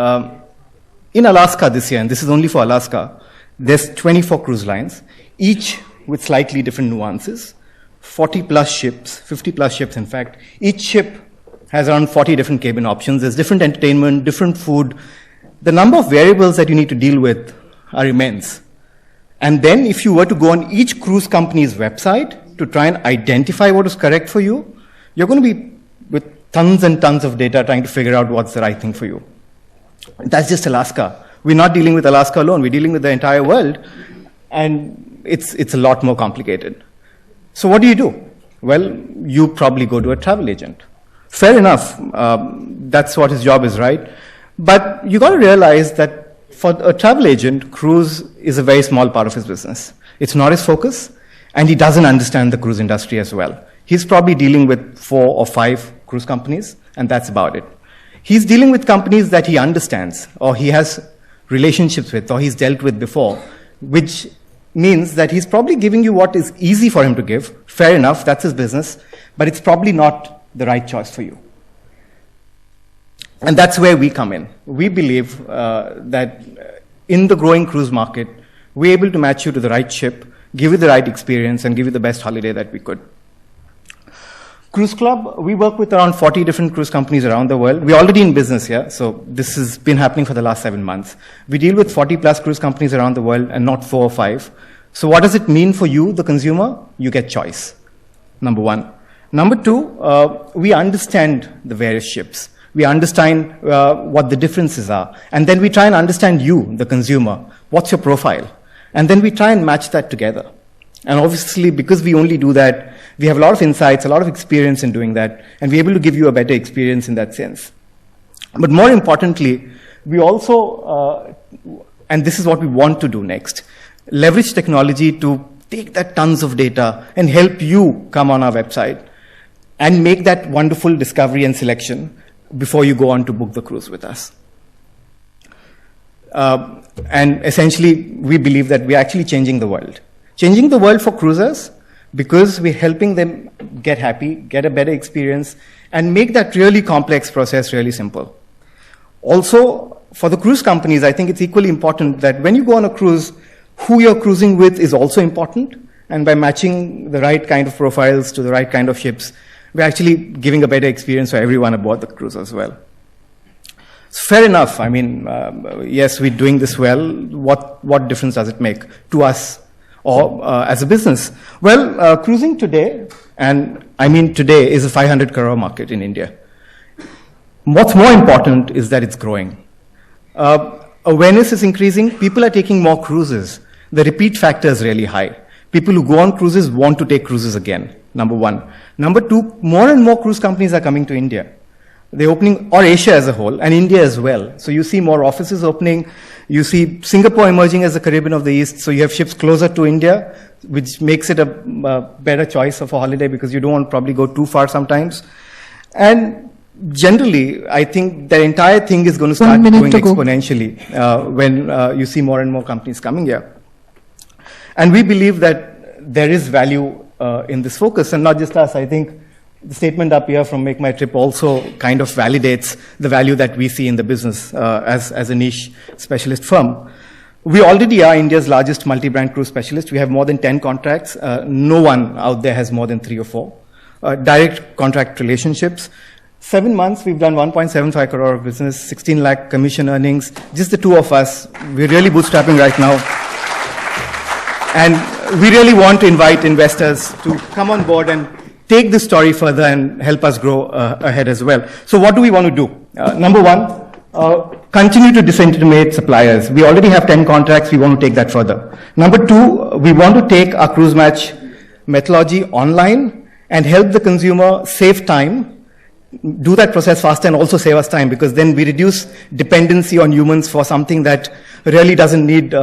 In Alaska this year, and this is only for Alaska, there's 24 cruise lines, each with slightly different nuances, 40 plus ships, 50 plus ships in fact. Each ship has around 40 different cabin options. There's different entertainment, different food. The number of variables that you need to deal with are immense. And then if you were to go on each cruise company's website to try and identify what is correct for you, you're going to be with tons and tons of data trying to figure out what's the right thing for you. That's just Alaska. We're not dealing with Alaska alone. We're dealing with the entire world. And it's a lot more complicated. So what do? Well, you probably go to a travel agent. Fair enough. That's what his job is, right? But you got to realize that for a travel agent, cruise is a very small part of his business. It's not his focus, and he doesn't understand the cruise industry as well. He's probably dealing with 4 or 5 cruise companies, and that's about it. He's dealing with companies that he understands, or he has relationships with, or he's dealt with before, which means that he's probably giving you what is easy for him to give. Fair enough, that's his business, but it's probably not the right choice for you. And that's where we come in. We believe that in the growing cruise market, we're able to match you to the right ship, give you the right experience, and give you the best holiday that we could. Cruise Club, we work with around 40 different cruise companies around the world. We're already in business here, so this has been happening for the last 7 months. We deal with 40 plus cruise companies around the world and not 4 or 5. So what does it mean for you, the consumer? You get choice, number one. Number two, we understand the various ships. We understand what the differences are. And then we try and understand you, the consumer. What's your profile? And then we try and match that together. And obviously, because we only do that, we have a lot of insights, a lot of experience in doing that, and we're able to give you a better experience in that sense. But more importantly, we also, and this is what we want to do next, leverage technology to take that tons of data and help you come on our website and make that wonderful discovery and selection before you go on to book the cruise with us. And essentially, we believe that we're actually changing the world. Changing the world for cruisers because we're helping them get happy, get a better experience, and make that really complex process really simple. Also, for the cruise companies, I think it's equally important that when you go on a cruise, who you're cruising with is also important. And by matching the right kind of profiles to the right kind of ships, we're actually giving a better experience for everyone aboard the cruise as well. Fair enough. I mean, yes, we're doing this well. What difference does it make to us or as a business? Well, cruising today, and I mean today, is a 500 crore market in India. What's more important is that it's growing. Awareness is increasing. People are taking more cruises. The repeat factor is really high. People who go on cruises want to take cruises again, number one. Number two, more and more cruise companies are coming to India. They're opening, or Asia as a whole, and India as well. So you see more offices opening. You see Singapore emerging as the Caribbean of the East. So you have ships closer to India, which makes it a better choice of a holiday because you don't want to probably go too far sometimes. And generally, I think the entire thing is going to start growing exponentially when you see more and more companies coming here. And we believe that there is value in this focus, and not just us. I think the statement up here from Make My Trip also kind of validates the value that we see in the business as a niche specialist firm. We already are India's largest multi-brand cruise specialist. We have more than 10 contracts. No one out there has more than 3 or 4. Direct contract relationships. 7 months, we've done 1.75 crore of business, 16 lakh commission earnings. Just the two of us. We're really bootstrapping right now. And we really want to invite investors to come on board and take this story further and help us grow ahead as well. So what do we want to do? Number one, continue to disintermediate suppliers. We already have 10 contracts. We want to take that further. Number two, we want to take our cruise match methodology online and help the consumer save time do that process faster and also save us time, because then we reduce dependency on humans for something that really doesn't need,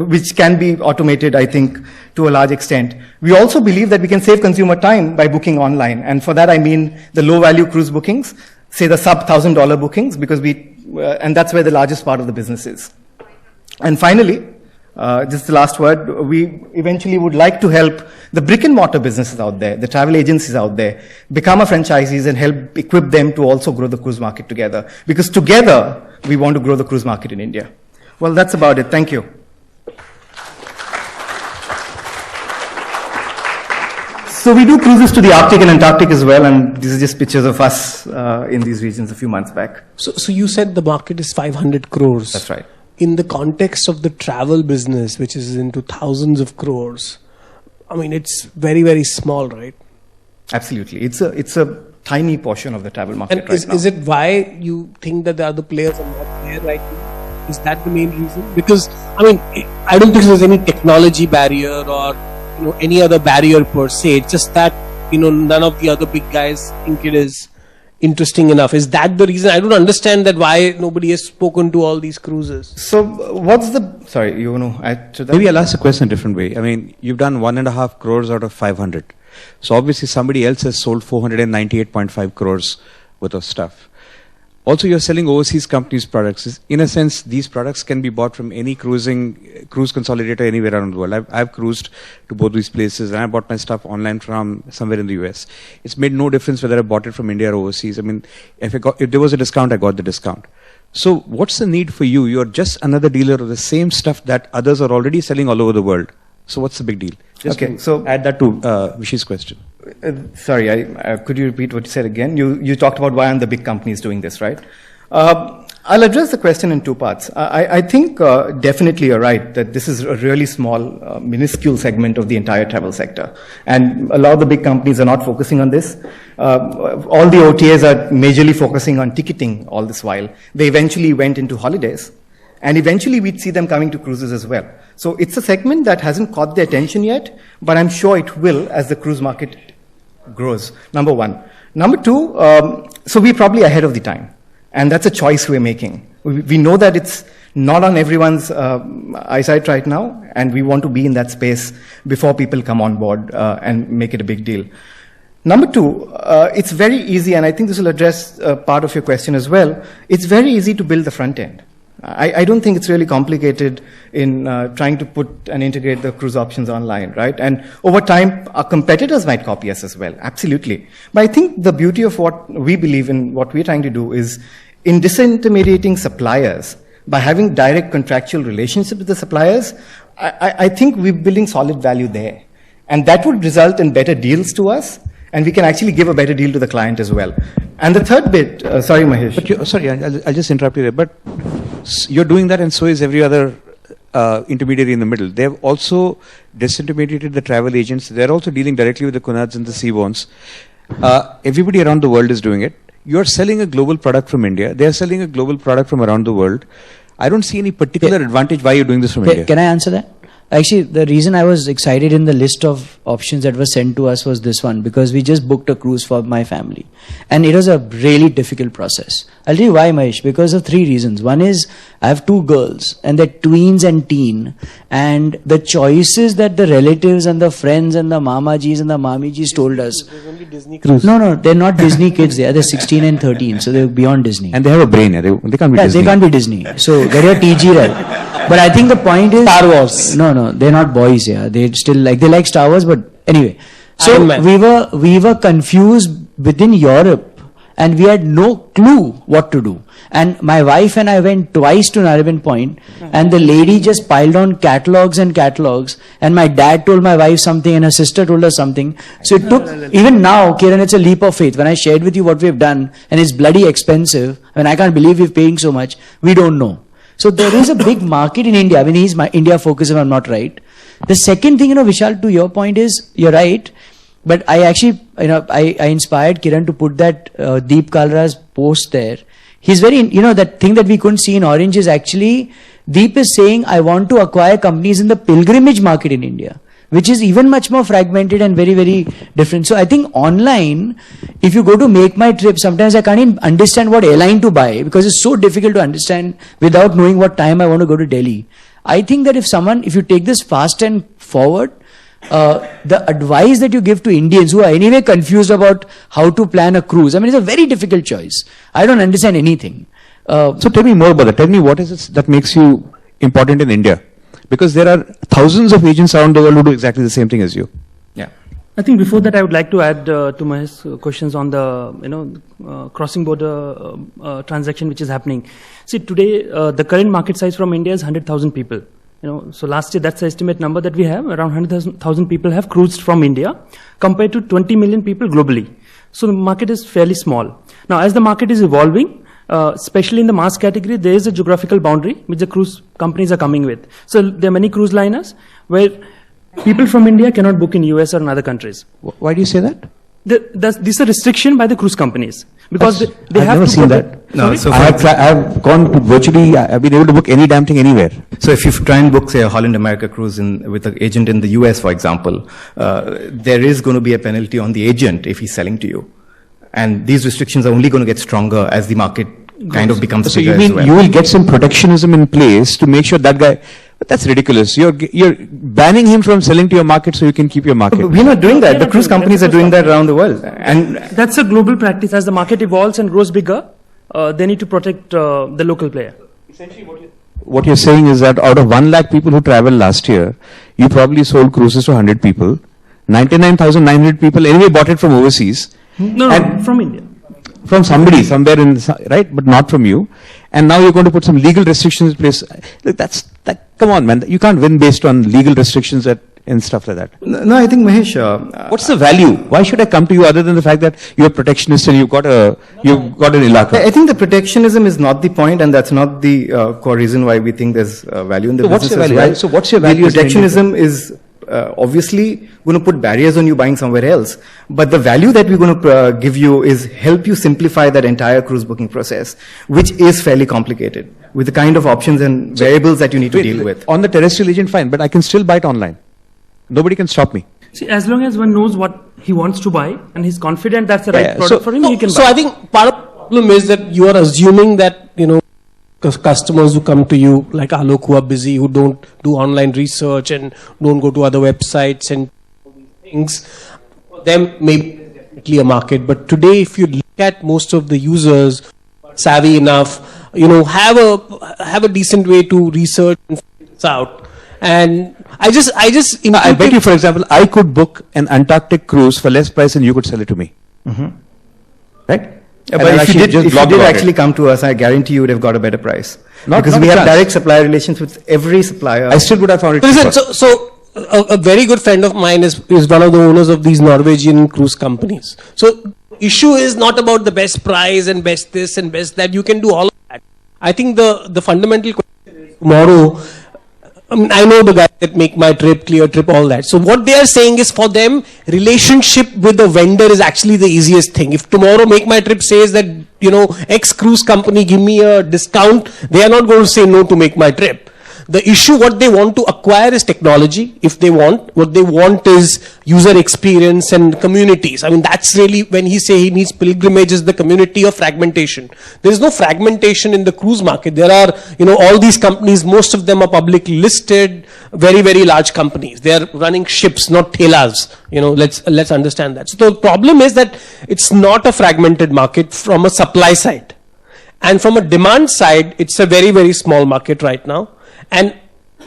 which can be automated, I think, to a large extent. We also believe that we can save consumer time by booking online. And for that, I mean the low value cruise bookings, say the sub $1,000 bookings, because and that's where the largest part of the business is. And finally, just the last word, we eventually would like to help the brick and mortar businesses out there, the travel agencies out there, become a franchisees and help equip them to also grow the cruise market together. Because together, we want to grow the cruise market in India. Well, that's about it. Thank you. So we do cruises to the Arctic and Antarctic as well, and these are just pictures of us in these regions a few months back. So you said the market is 500 crores. That's right. In the context of the travel business, which is into thousands of crores, I mean, it's very, very small, right? Absolutely. It's a tiny portion of the travel market And right now. is it why you think that the other players are not there right now? Is that the main reason? Because, I mean, I don't think there's any technology barrier or, any other barrier per se. It's just that, none of the other big guys think it is interesting enough. Is that the reason? I don't understand that why nobody has spoken to all these cruises. So what's the... Sorry, you want to add to that? Maybe I'll ask the question a different way. I mean, you've done 1.5 crores out of 500. So obviously somebody else has sold 498.5 crores worth of stuff. Also, you're selling overseas companies' products. In a sense, these products can be bought from any cruise consolidator anywhere around the world. I've cruised to both these places, and I bought my stuff online from somewhere in the US. It's made no difference whether I bought it from India or overseas. I mean, if there was a discount, I got the discount. So what's the need for you? You're just another dealer of the same stuff that others are already selling all over the world. So what's the big deal? Just Okay, so add that to Vishy's question. Sorry, could you repeat what you said again? You talked about why aren't the big companies doing this, right? I'll address the question in two parts. I think definitely you're right that this is a really small, minuscule segment of the entire travel sector. And a lot of the big companies are not focusing on this. All the OTAs are majorly focusing on ticketing all this while. They eventually went into holidays. And eventually we'd see them coming to cruises as well. So it's a segment that hasn't caught their attention yet, but I'm sure it will as the cruise market grows, number one. Number two, so we're probably ahead of the time. And that's a choice we're making. We know that it's not on everyone's eyesight right now, and we want to be in that space before people come on board and make it a big deal. Number two, it's very easy, and I think this will address part of your question as well. It's very easy to build the front end. I don't think it's really complicated in trying to put and integrate the cruise options online, right? And over time, our competitors might copy us as well, absolutely. But I think the beauty of what we believe in, what we're trying to do is in disintermediating suppliers, by having direct contractual relationship with the suppliers, I think we're building solid value there. And that would result in better deals to us, and we can actually give a better deal to the client as well. And the third bit, sorry Mahesh. But sorry, I'll just interrupt you there. But you're doing that, and so is every other intermediary in the middle. They've also disintermediated the travel agents. They're also dealing directly with the Cunads and the Seaborns. Everybody around the world is doing it. You're selling a global product from India. They're selling a global product from around the world. I don't see any particular advantage why you're doing this from India. Can I answer that? Actually, the reason I was excited in the list of options that was sent to us was this one, because we just booked a cruise for my family. And it was a really difficult process. I'll tell you why, Mahesh, because of three reasons. One is, I have two girls, and they're tweens and teen, and the choices that the relatives and the friends and the mamajis and the mamijis told us. There's only Disney cruise. No, they're not Disney kids. They're 16 and 13, so they're beyond Disney. And they have a brain. They can't be Disney. They can't be Disney. So get your TG right. But I think the point is Star Wars. No, they're not boys. Yeah, they like Star Wars. But anyway, so Iron Man. we were confused within Europe, and we had no clue what to do. And my wife and I went twice to Nariman Point, and the lady just piled on catalogs and catalogs. And my dad told my wife something, and her sister told her something. So it took even now, Kiran, it's a leap of faith. When I shared with you what we've done, and it's bloody expensive. I mean, I can't believe we're paying so much. We don't know. So there is a big market in India. I mean, he's my India focus if I'm not right. The second thing, Vishal, to your point is, you're right. But I actually, I inspired Kiran to put that Deep Kalra's post there. He's very, that thing that we couldn't see in Orange is actually, Deep is saying, I want to acquire companies in the pilgrimage market in India. which is even much more fragmented and very, very different. So I think online, if you go to Make My Trip, sometimes I can't even understand what airline to buy because it's so difficult to understand without knowing what time I want to go to Delhi. I think that if you take this fast and forward, the advice that you give to Indians who are anyway confused about how to plan a cruise, I mean, it's a very difficult choice. I don't understand anything. So tell me more about that. Tell me what is it that makes you important in India? Because there are thousands of agents around the world who do exactly the same thing as you. Yeah. I think before that, I would like to add to my questions on the crossing border transaction which is happening. See, today the current market size from India is 100,000 people. So last year, that's the estimate number that we have. Around 100,000 people have cruised from India, compared to 20 million people globally. So the market is fairly small. Now, as the market is evolving, especially in the mass category, there is a geographical boundary which the cruise companies are coming with. So there are many cruise liners where people from India cannot book in US or in other countries. Why do you say that? This is a restriction by the cruise companies because they I've have never to seen protect- that. No, so I've gone to virtually, I've been able to book any damn thing anywhere. So if you try and book, say, a Holland America cruise with an agent in the US, for example, there is going to be a penalty on the agent if he's selling to you. And these restrictions are only going to get stronger as the market kind of becomes So bigger you mean as well. you will get some protectionism in place to make sure that guy, but that's ridiculous. You're banning him from selling to your market so you can keep your market. But we're not doing that. The cruise companies are doing that around the world. And That's a global practice. As the market evolves and grows bigger, they need to protect the local player. What you're saying is that out of 1 lakh people who traveled last year, you probably sold cruises to 100 people. 99,900 people anyway bought it from overseas. No, And- from India. From somebody, somewhere right? But not from you. And now you're going to put some legal restrictions in place. Look, come on, man. You can't win based on legal restrictions and stuff like that. no, I think Mahesh, What's the value? Why should I come to you other than the fact that you're protectionist and you've got an ilaka? I think the protectionism is not the point, and that's not the core reason why we think there's value in the So what's business your as value? well. So what's your value The as an protectionism is obviously going to put barriers on you buying somewhere else, but the value that we're going to give you is help you simplify that entire cruise booking process, which is fairly complicated with the kind of options and variables that you need to deal with. On the terrestrial agent, fine, but I can still buy it online. Nobody can stop me. See, as long as one knows what he wants to buy and he's confident that's the right Yeah, product so- for him, he can So buy. I think part of the problem is that you are assuming that, customers who come to you, like Alok, who are busy, who don't do online research and don't go to other websites and things, for them maybe definitely a market. But today, if you look at most of the users, savvy enough, have a decent way to research and figure this out. And I bet you, for example, I could book an Antarctic cruise for less price than you could sell it to me. Right? And But I'll if you actually just blog did about actually it. come to us, I guarantee you would have got a better price. Because not we a have chance. direct supplier relations with every supplier. I still would have found it Listen, cheaper. so a very good friend of mine is one of the owners of these Norwegian cruise companies. So issue is not about the best price and best this and best that. You can do all of that. I think the fundamental question is tomorrow. I know the guys that Make My Trip, Clear Trip, all that. So what they are saying is for them, relationship with the vendor is actually the easiest thing. If tomorrow Make My Trip says that, X cruise company give me a discount, they are not going to say no to Make My Trip. The issue, what they want to acquire is technology, if they want. What they want is user experience and communities. I mean, that's really, when he say he needs pilgrimages, the community of fragmentation. There is no fragmentation in the cruise market. There are, all these companies, most of them are publicly listed, very, very large companies. They are running ships, not thelas. Let's understand that. So the problem is that it's not a fragmented market from a supply side. And from a demand side, it's a very, very small market right now. And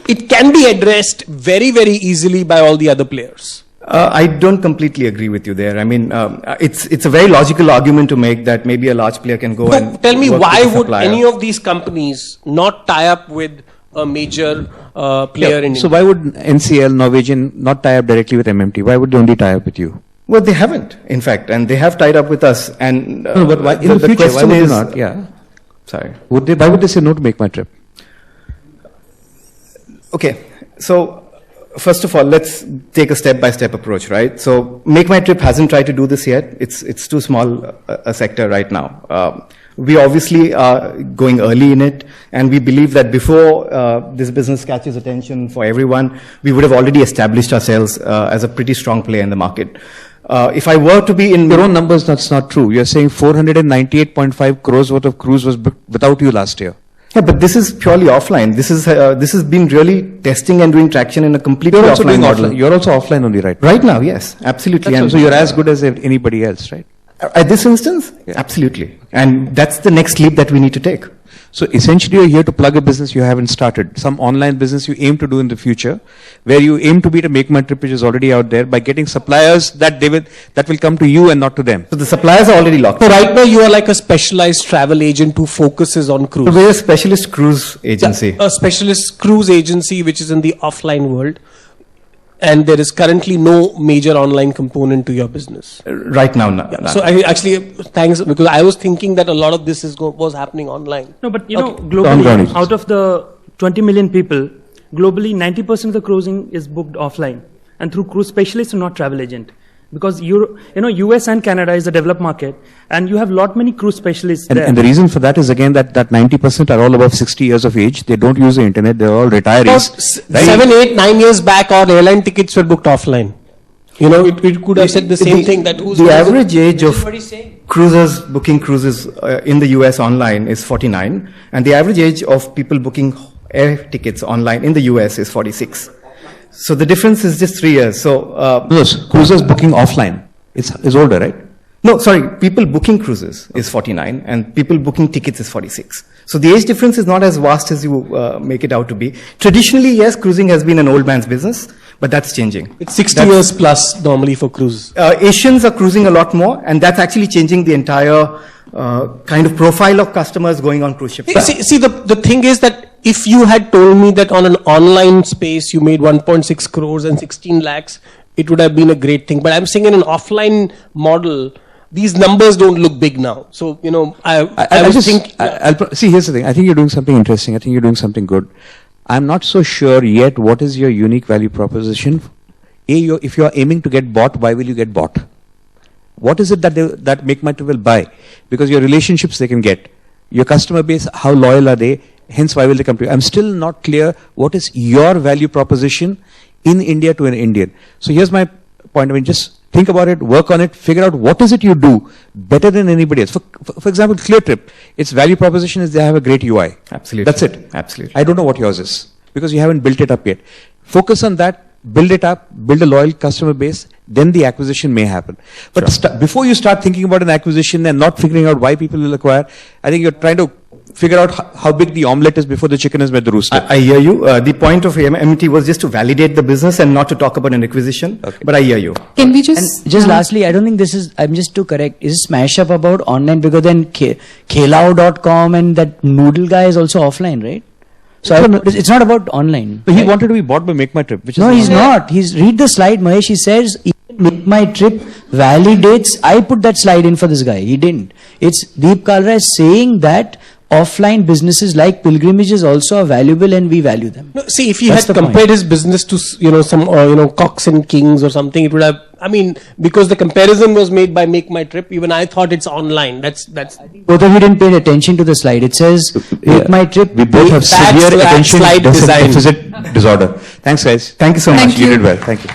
it can be addressed very, very easily by all the other players. I don't completely agree with you there. I mean, it's a very logical argument to make that maybe a large player can go and Tell me, work why with a would supplier. any of these companies not tie up with a major player in So India? why would NCL, Norwegian, not tie up directly with MMT? Why would they only tie up with you? Well, they haven't, in fact, and they have tied up with us. And No, but why, in the future, why question would they is, not? Yeah. Sorry. Why would they say no to Make My Trip? Okay, so first of all, let's take a step-by-step approach, right? So Make My Trip hasn't tried to do this yet. It's too small a sector right now. We obviously are going early in it, and we believe that before this business catches attention for everyone, we would have already established ourselves as a pretty strong player in the market. If I were to be in Your own numbers, that's not true. You're saying 498.5 crores worth of cruise was booked without you last year. yeah, but this is purely offline. This has been really testing and doing traction in a completely You're also offline doing model. offline. You're also offline only, right? Right now, yes, absolutely. So you're as good as anybody else, right? At this instance, absolutely. And that's the next leap that we need to take. So essentially, you're here to plug a business you haven't started, some online business you aim to do in the future, where you aim to beat a Make My Trip which is already out there by getting suppliers that will come to you and not to them. So the suppliers are already locked. So right now you are like a specialized travel agent who focuses on cruise. So we're a specialist cruise agency. A specialist cruise agency which is in the offline world, and there is currently no major online component to your business. Right now, no. So I actually, thanks, because I was thinking that a lot of this was happening online. No, but Okay. globally, out of the 20 million people, globally 90% of the cruising is booked offline and through cruise specialists and not travel agent. Because US and Canada is a developed market, and you have many cruise specialists there. And the reason for that is again that 90% are all above 60 years of age. They don't use the internet. They're all retirees. Right? 7, 8, 9 years back, our airline tickets were booked offline. It could have said the same thing that the average age of cruisers booking cruises in the US online is 49, and the average age of people booking air tickets online in the US is 46. So the difference is just 3 years. So Yes, cruisers booking offline. It's older, right? no, sorry, people booking cruises is 49, and people booking tickets is 46. So the age difference is not as vast as you make it out to be. Traditionally, yes, cruising has been an old man's business, but that's changing. It's 60 years plus normally for cruise. Asians are cruising a lot more, and that's actually changing the entire kind of profile of customers going on cruise ships. See, the thing is that if you had told me that on an online space you made 1.6 crores and 16 lakhs, it would have been a great thing. But I'm saying in an offline model, these numbers don't look big now. So, See, here's the thing. I think you're doing something interesting. I think you're doing something good. I'm not so sure yet what is your unique value proposition. If you're aiming to get bought, why will you get bought? What is it that Make My Trip will buy? Because your relationships they can get. Your customer base, how loyal are they? Hence, why will they come to you? I'm still not clear what is your value proposition in India to an Indian. So here's my point. I mean, just think about it, work on it, figure out what is it you do better than anybody else. For example, ClearTrip, its value proposition is they have a great UI. Absolutely. That's it. Absolutely. I don't know what yours is because you haven't built it up yet. Focus on that, build it up, build a loyal customer base, then the acquisition may happen. But before you start thinking about an acquisition and not figuring out why people will acquire, I think you're trying to figure out how big the omelette is before the chicken has made the rooster. I hear you. The point of MT was just to validate the business and not to talk about an acquisition. Okay. But I hear you. Can we just... And just lastly, I don't think this is, I'm just to correct, is Smash Up about online because then Khelao.com and that noodle guy is also offline, right? So it's not about online. But he wanted to be bought by Make My Trip, which is no, he's not. Read the slide, Mahesh. He says, even Make My Trip validates. I put that slide in for this guy. He didn't. It's Deep Kalra is saying that offline businesses like pilgrimages also are valuable and we value them. No, see, if he had compared his business to some Cox and Kings or something, it would have. I mean, because the comparison was made by Make My Trip, even I thought it's online. That's. Both of you didn't pay attention to the slide. It says Make My Trip. We both have severe attention deficit disorder. Thanks, guys. Thank you so much. You did well. Thank you.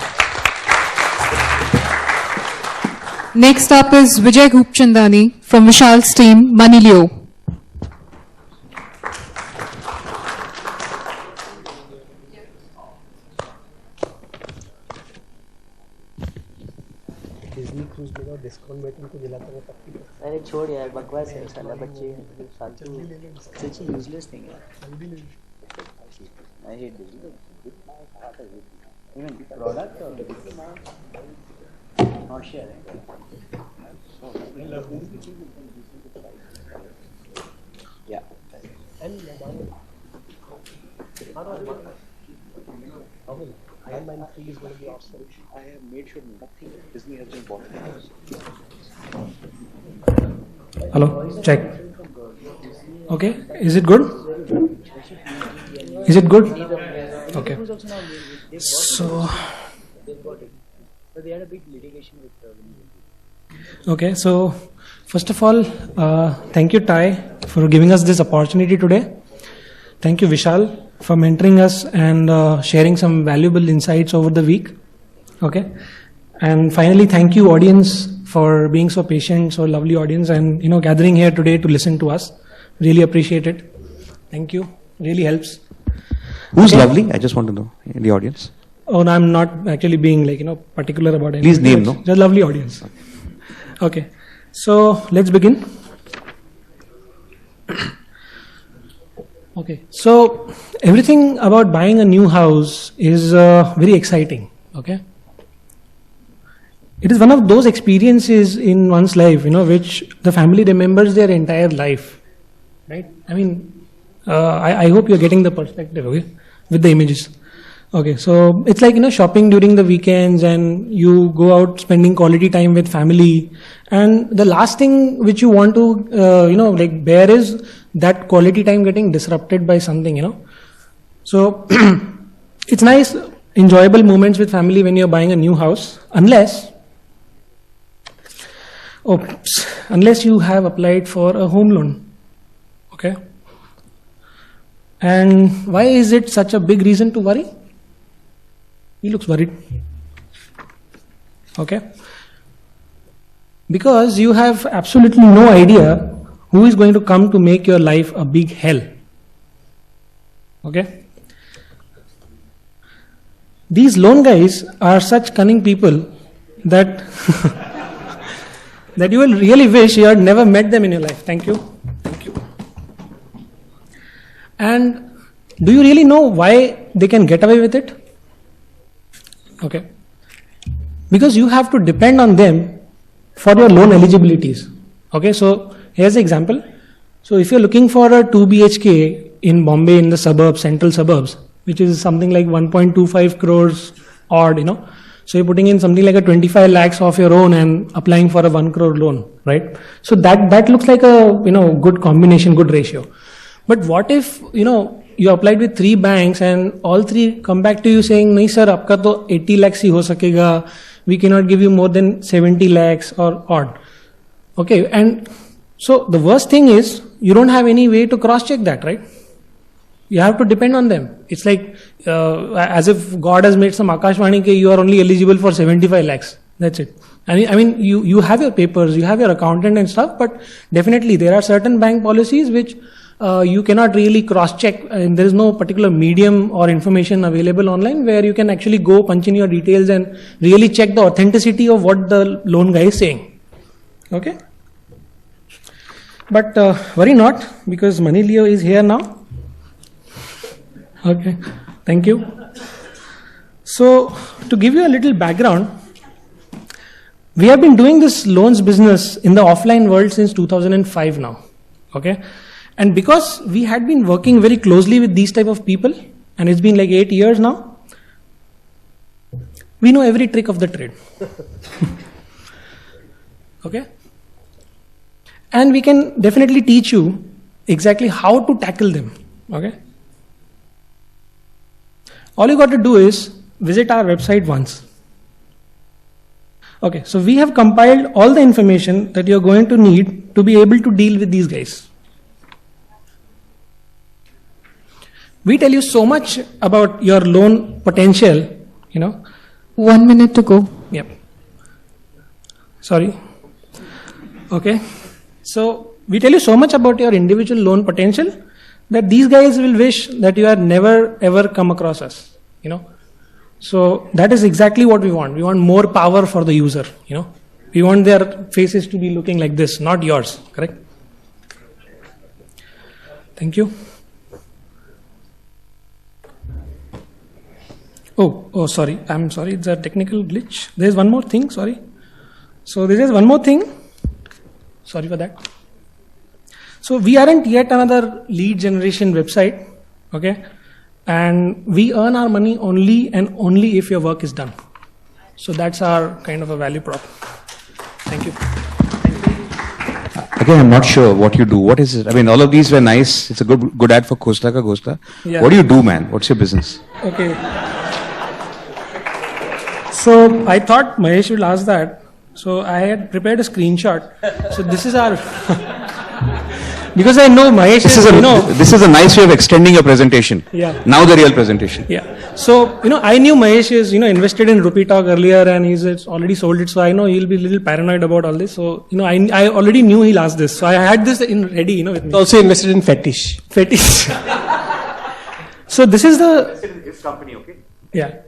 Next up is Vijay Gupchandani from Vishal's team, Manilio. अरे छोड़ यार बकवास है साला बच्चे फालतू सच्ची useless thing है I hate this even product और नॉट शेयर या is going to be awesome. I have made sure nothing Disney has been bought. Hello, check. Okay, is it good? Is it good? Okay. So, they had a big litigation with okay, so First of all, thank you, Ty, for giving us this opportunity today. Thank you, Vishal, for mentoring us and sharing some valuable insights over the week. Okay. And finally, thank you, audience, for being so patient, so lovely audience, and gathering here today to listen to us. Really appreciate it. Thank you. Really helps. Who's lovely? I just want to know in the audience. Oh, no, I'm not actually being particular about anything. Please name, no? Just lovely audience. Okay. So let's begin. Okay. So everything about buying a new house is very exciting. Okay. It is one of those experiences in one's life, which the family remembers their entire life. Right? I mean, I hope you're getting the perspective, okay, with the images. Okay, so it's like, shopping during the weekends and you go out spending quality time with family. And the last thing which you want to, bear is that quality time getting disrupted by something, So it's nice, enjoyable moments with family when you're buying a new house, unless you have applied for a home loan. Okay. And why is it such a big reason to worry? He looks worried. Okay. Because you have absolutely no idea who is going to come to make your life a big hell. Okay. These loan guys are such cunning people that that you will really wish you had never met them in your life. Thank you. Thank you. And do you really know why they can get away with it? Okay. Because you have to depend on them for your loan eligibilities. Okay, so here's the example. So if you're looking for a 2 BHK in Bombay in the suburbs, central suburbs, which is something like 1.25 crores odd, so you're putting in something like a 25 lakhs of your own and applying for a 1 crore loan, right? So that looks like a, good combination, good ratio. But what if, you applied with 3 banks and all 3 come back to you saying, nahi sir, aapka to 80 lakhs hi ho sakega, we cannot give you more than 70 lakhs or odd. Okay, and so the worst thing is, you don't have any way to cross-check that, right? You have to depend on them. It's like, as if God has made some Akashvani ke you are only eligible for 75 lakhs. That's it. I mean, you have your papers, you have your accountant and stuff, but definitely there are certain bank policies which you cannot really cross-check, and there is no particular medium or information available online where you can actually go punch in your details and really check the authenticity of what the loan guy is saying. Okay? But worry not, because Money Leo is here now. Okay, thank you. So, to give you a little background, we have been doing this loans business in the offline world since 2005 now. Okay? And because we had been working very closely with these type of people, and it's been like 8 years now, we know every trick of the trade. Okay? And we can definitely teach you exactly how to tackle them. Okay? All you got to do is visit our website once. Okay, so we have compiled all the information that you're going to need to be able to deal with these guys. We tell you so much about your loan potential, 1 minute to go. Yep. Sorry. Okay. So we tell you so much about your individual loan potential that these guys will wish that you had never ever come across us, So that is exactly what we want. We want more power for the user, We want their faces to be looking like this, not yours, correct? Thank you. Oh, sorry. I'm sorry. It's a technical glitch. There's one more thing. Sorry. So there is one more thing. Sorry for that. So we aren't yet another lead generation website. Okay. And we earn our money only and only if your work is done. So that's our kind of a value prop. Thank you. Again, I'm not sure what you do. What is it? I mean, all of these were nice. It's a good ad for Khosla Ka Ghosla. Yeah. What do you do, man? What's your business? Okay. So I thought Mahesh will ask that. So I had prepared a screenshot. So this is our because I know Mahesh This is a nice way of extending your presentation. Yeah. Now the real presentation. Yeah. So, I knew Mahesh is, invested in Rupee Talk earlier and he's already sold it. So I know he'll be a little paranoid about all this. So, I already knew he'll ask this. So I had this ready, with me. Also invested in Fetish. So this is the... His company, okay? Yeah.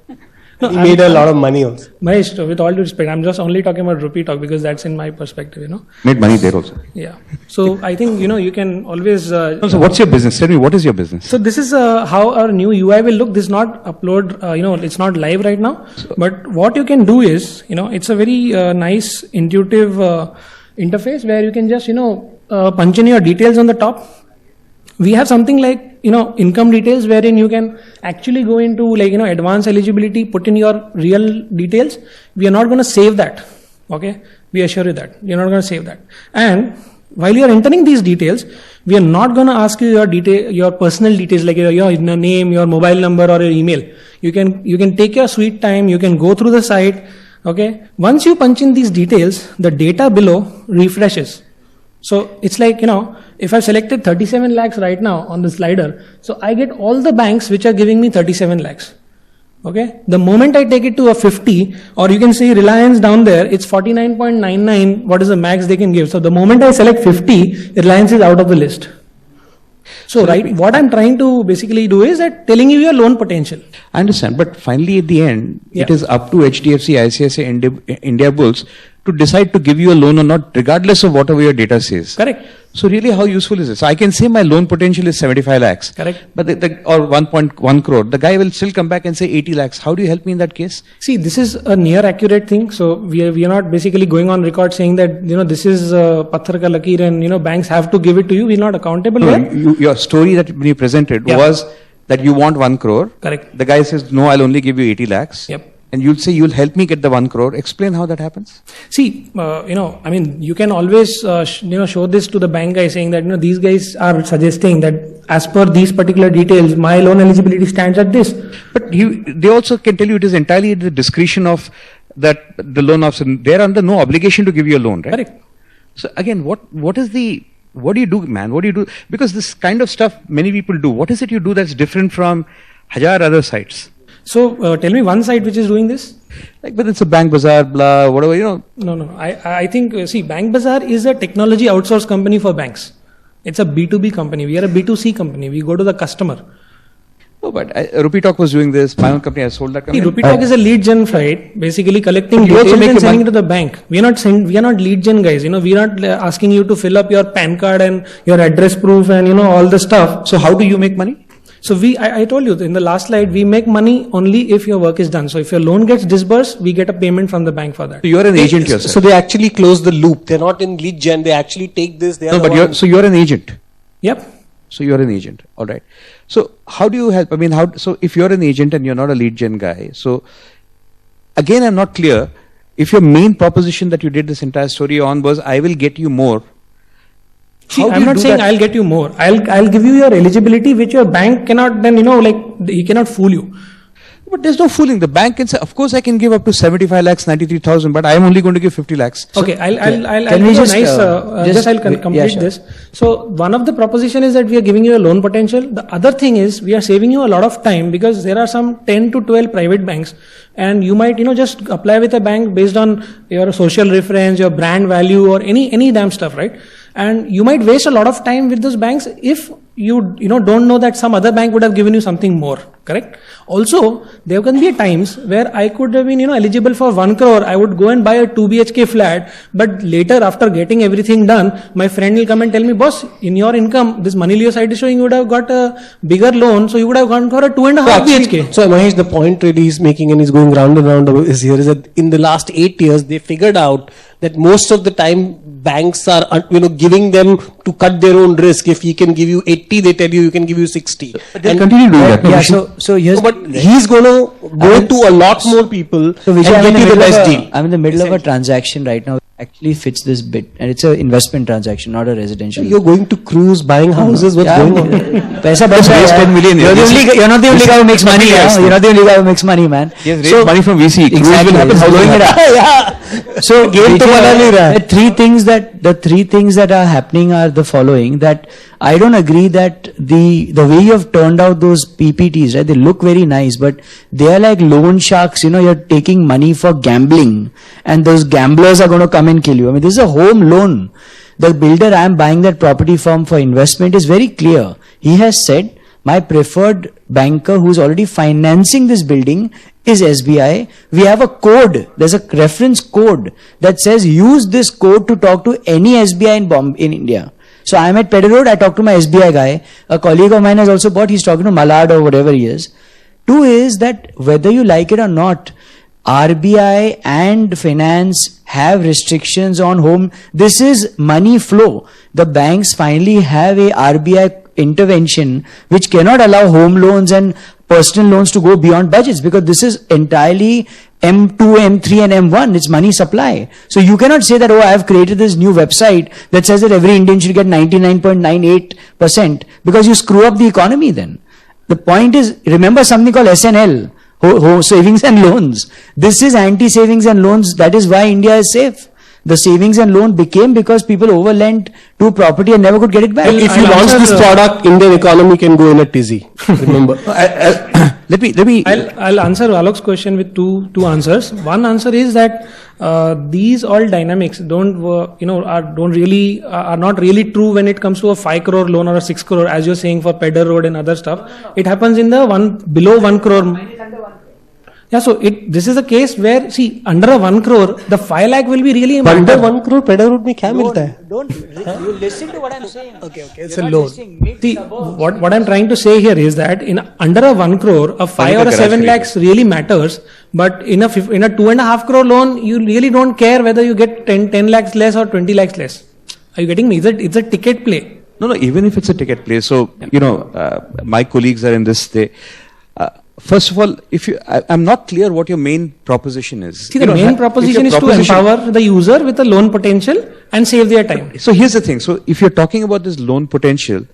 He made a lot of money also. Mahesh, with all due respect, I'm just only talking about Rupee Talk because that's in my perspective, Made money there also. Yeah. So I think, you can always... So what's your business? Tell me, what is your business? So this is how our new UI will look. This is not upload, it's not live right now. But what you can do is, it's a very nice, intuitive interface where you can just, punch in your details on the top. We have something like, income details wherein you can actually go into advanced eligibility, put in your real details. We are not going to save that. Okay. We assure you that. You're not going to save that. And while you are entering these details, we are not going to ask you your personal details like your name, your mobile number or your email. You can take your sweet time. You can go through the site. Okay. Once you punch in these details, the data below refreshes. So it's like, if I've selected 37 lakhs right now on the slider, so I get all the banks which are giving me 37 lakhs. Okay. The moment I take it to a 50, or you can see Reliance down there, it's 49.99. What is the max they can give? So the moment I select 50, Reliance is out of the list. So what I'm trying to basically do is that telling you your loan potential. I understand, but finally at the end, it is up to HDFC, ICICI, India Bulls to decide to give you a loan or not, regardless of whatever your data says. Correct. So really, how useful is this? I can say my loan potential is 75 lakhs. Correct. But or 1.1 crore. The guy will still come back and say 80 lakhs. How do you help me in that case? See, this is a near accurate thing. So we are not basically going on record saying that, this is Patthar ka Lakir and, banks have to give it to you. We're not accountable there. Your story that when you presented was that you want 1 crore. Correct. The guy says, no, I'll only give you 80 lakhs. Yep. And you'll say, you'll help me get the 1 crore. Explain how that happens. See, you can always, show this to the bank guy saying that, these guys are suggesting that as per these particular details, my loan eligibility stands at this. But they also can tell you it is entirely at the discretion of the loan officer. They're under no obligation to give you a loan, right? Correct. So again, what do you do, man? What do you do? Because this kind of stuff many people do. What is it you do that's different from 1,000 other sites? So tell me one site which is doing this. Like whether it's a Bank Bazaar, blah, whatever, No. I think, Bank Bazaar is a technology outsource company for banks. It's a B2B company. We are a B2C company. We go to the customer. Oh, but Rupee Talk was doing this. My own company has sold that company. Rupee Talk is a lead gen site, basically collecting details and sending it to the bank. We are not lead gen guys. We are not asking you to fill up your PAN card and your address proof and all the stuff. So how do you make money? So I told you in the last slide, we make money only if your work is done. So if your loan gets disbursed, we get a payment from the bank for that. So you're an agent yourself. So they actually close the loop. They're not in lead gen. They actually take this. So you're an agent. Yep. So you're an agent. All right. So how do you help? So if you're an agent and you're not a lead gen guy, so again, I'm not clear. If your main proposition that you did this entire story on was, I will get you more. See, I'm not saying I'll get you more. I'll give you your eligibility, which your bank cannot then, he cannot fool you. But there's no fooling. The bank can say, of course I can give up to 75 lakhs, 93,000, but I'm only going to give 50 lakhs. Okay, I'll complete this. So one of the proposition is that we are giving you a loan potential. The other thing is we are saving you a lot of time because there are some 10 to 12 private banks and you might, just apply with a bank based on your social reference, your brand value or any damn stuff, right? And you might waste a lot of time with those banks if you don't know that some other bank would have given you something more, correct? Also, there can be times where I could have been, eligible for 1 crore. I would go and buy a 2 BHK flat, but later after getting everything done, my friend will come and tell me, boss, in your income, this Money Leo site is showing you would have got a bigger loan, so you would have gone for a 2.5 BHK. So Mahesh, the point really he's making and he's going round and round is that in the last 8 years, they figured out that most of the time banks are, giving them to cut their own risk. If he can give you 80, they tell you can give you 60. But they'll continue doing that. Yeah, so here's... But he's going to go to a lot more people so and get you the best deal. I'm in the middle of a transaction right now. Actually fits this bit, and it's an investment transaction, not a residential. You're going to cruise, buying houses. What's going on? Paisa bas raise 10 million. You're not the only guy who makes money. You're not the only guy who makes money, man. He has raised money from VC. Exactly. How long it? Yeah. So Game तो बना नहीं रहा है. the three things that are happening are the following. That I don't agree that the way you have turned out those PPTs, right? They look very nice, but they are like loan sharks. You know, you're taking money for gambling, and those gamblers are going to come and kill you. I mean, this is a home loan. The builder I am buying that property from for investment is very clear. He has said, my preferred banker who's already financing this building is SBI. We have a code. There's a reference code that says use this code to talk to any SBI in India. So I'm at Pedder Road. I talk to my SBI guy. A colleague of mine has also bought. He's talking to Malad or whatever he is. Two is that whether you like it or not, RBI and finance have restrictions on home. This is money flow. The banks finally have a RBI intervention which cannot allow home loans and personal loans to go beyond budgets, because this is entirely M2, M3 and M1. It's money supply. So you cannot say that, oh, I have created this new website that says that every Indian should get 99.98%, because you screw up the economy then. The point is, remember something called SNL, savings and loans. This is anti-savings and loans. That is why India is safe. The savings and loan became because people overlent to property and never could get it back. If you launch this product, Indian economy can go in a tizzy. Remember. I'll answer Alok's question with two answers. One answer is that these all dynamics don't not really true when it comes to a 5 crore loan or a 6 crore, as you're saying for Pedder Road and other stuff. It happens in the below 1 crore. Yeah, so this is a case where, see, under a 1 crore, the 5 lakh will be really Under 1 crore, Pedder Road में क्या मिलता है? You listen to what I'm saying. Okay, it's a loan. See, what I'm trying to say here is that in under a 1 crore, a 5 or a 7 lakhs really matters, but in a 2.5 crore loan, you really don't care whether you get 10 lakhs less or 20 lakhs less. Are you getting me? It's a ticket play. No, even if it's a ticket play. So, my colleagues are in this, first of all, I'm not clear what your main proposition is. See, the main proposition is to empower the user with a loan potential and save their time. So here's the thing. So if you're talking about this loan potential,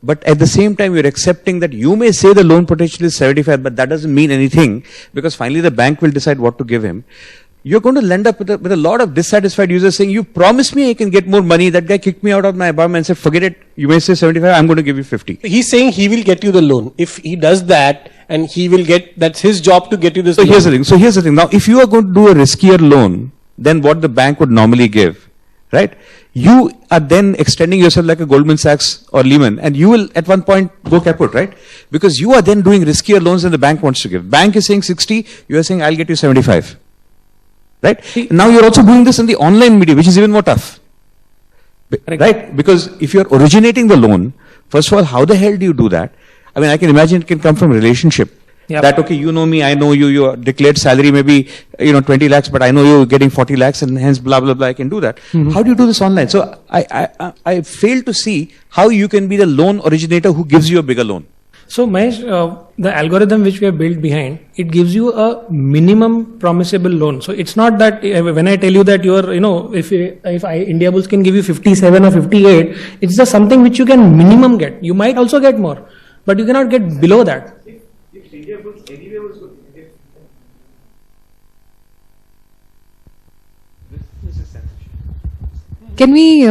but at the same time you're accepting that you may say the loan potential is 75, but that doesn't mean anything, because finally the bank will decide what to give him. You're going to end up with a lot of dissatisfied users saying, you promised me I can get more money. That guy kicked me out of my apartment and said, forget it. You may say 75, I'm going to give you 50. He's saying he will get you the loan. If he does that, and he will that's his job to get you this loan. Here's the thing. Now, if you are going to do a riskier loan than what the bank would normally give, right? You are then extending yourself like a Goldman Sachs or Lehman, and you will at one point go kaput, right? Because you are then doing riskier loans than the bank wants to give. Bank is saying 60, you are saying I'll get you 75. Right? Now you're also doing this in the online media, which is even more tough. Right? Because if you're originating the loan, first of all, how the hell do you do that? I mean, I can imagine it can come from relationship. Yep. That, okay, you know me, I know you, your declared salary maybe, 20 lakhs, but I know you're getting 40 lakhs and hence blah, blah, blah, I can do that. Mm-hmm. How do you do this online? So I fail to see how you can be the loan originator who gives you a bigger loan. So Mahesh, the algorithm which we have built behind, it gives you a minimum promisable loan. So it's not that when I tell you that you're, if Indiabulls can give you 57 or 58, it's just something which you can minimum get. You might also get more, but you cannot get below that. If Indiabulls anyway was good, Can we?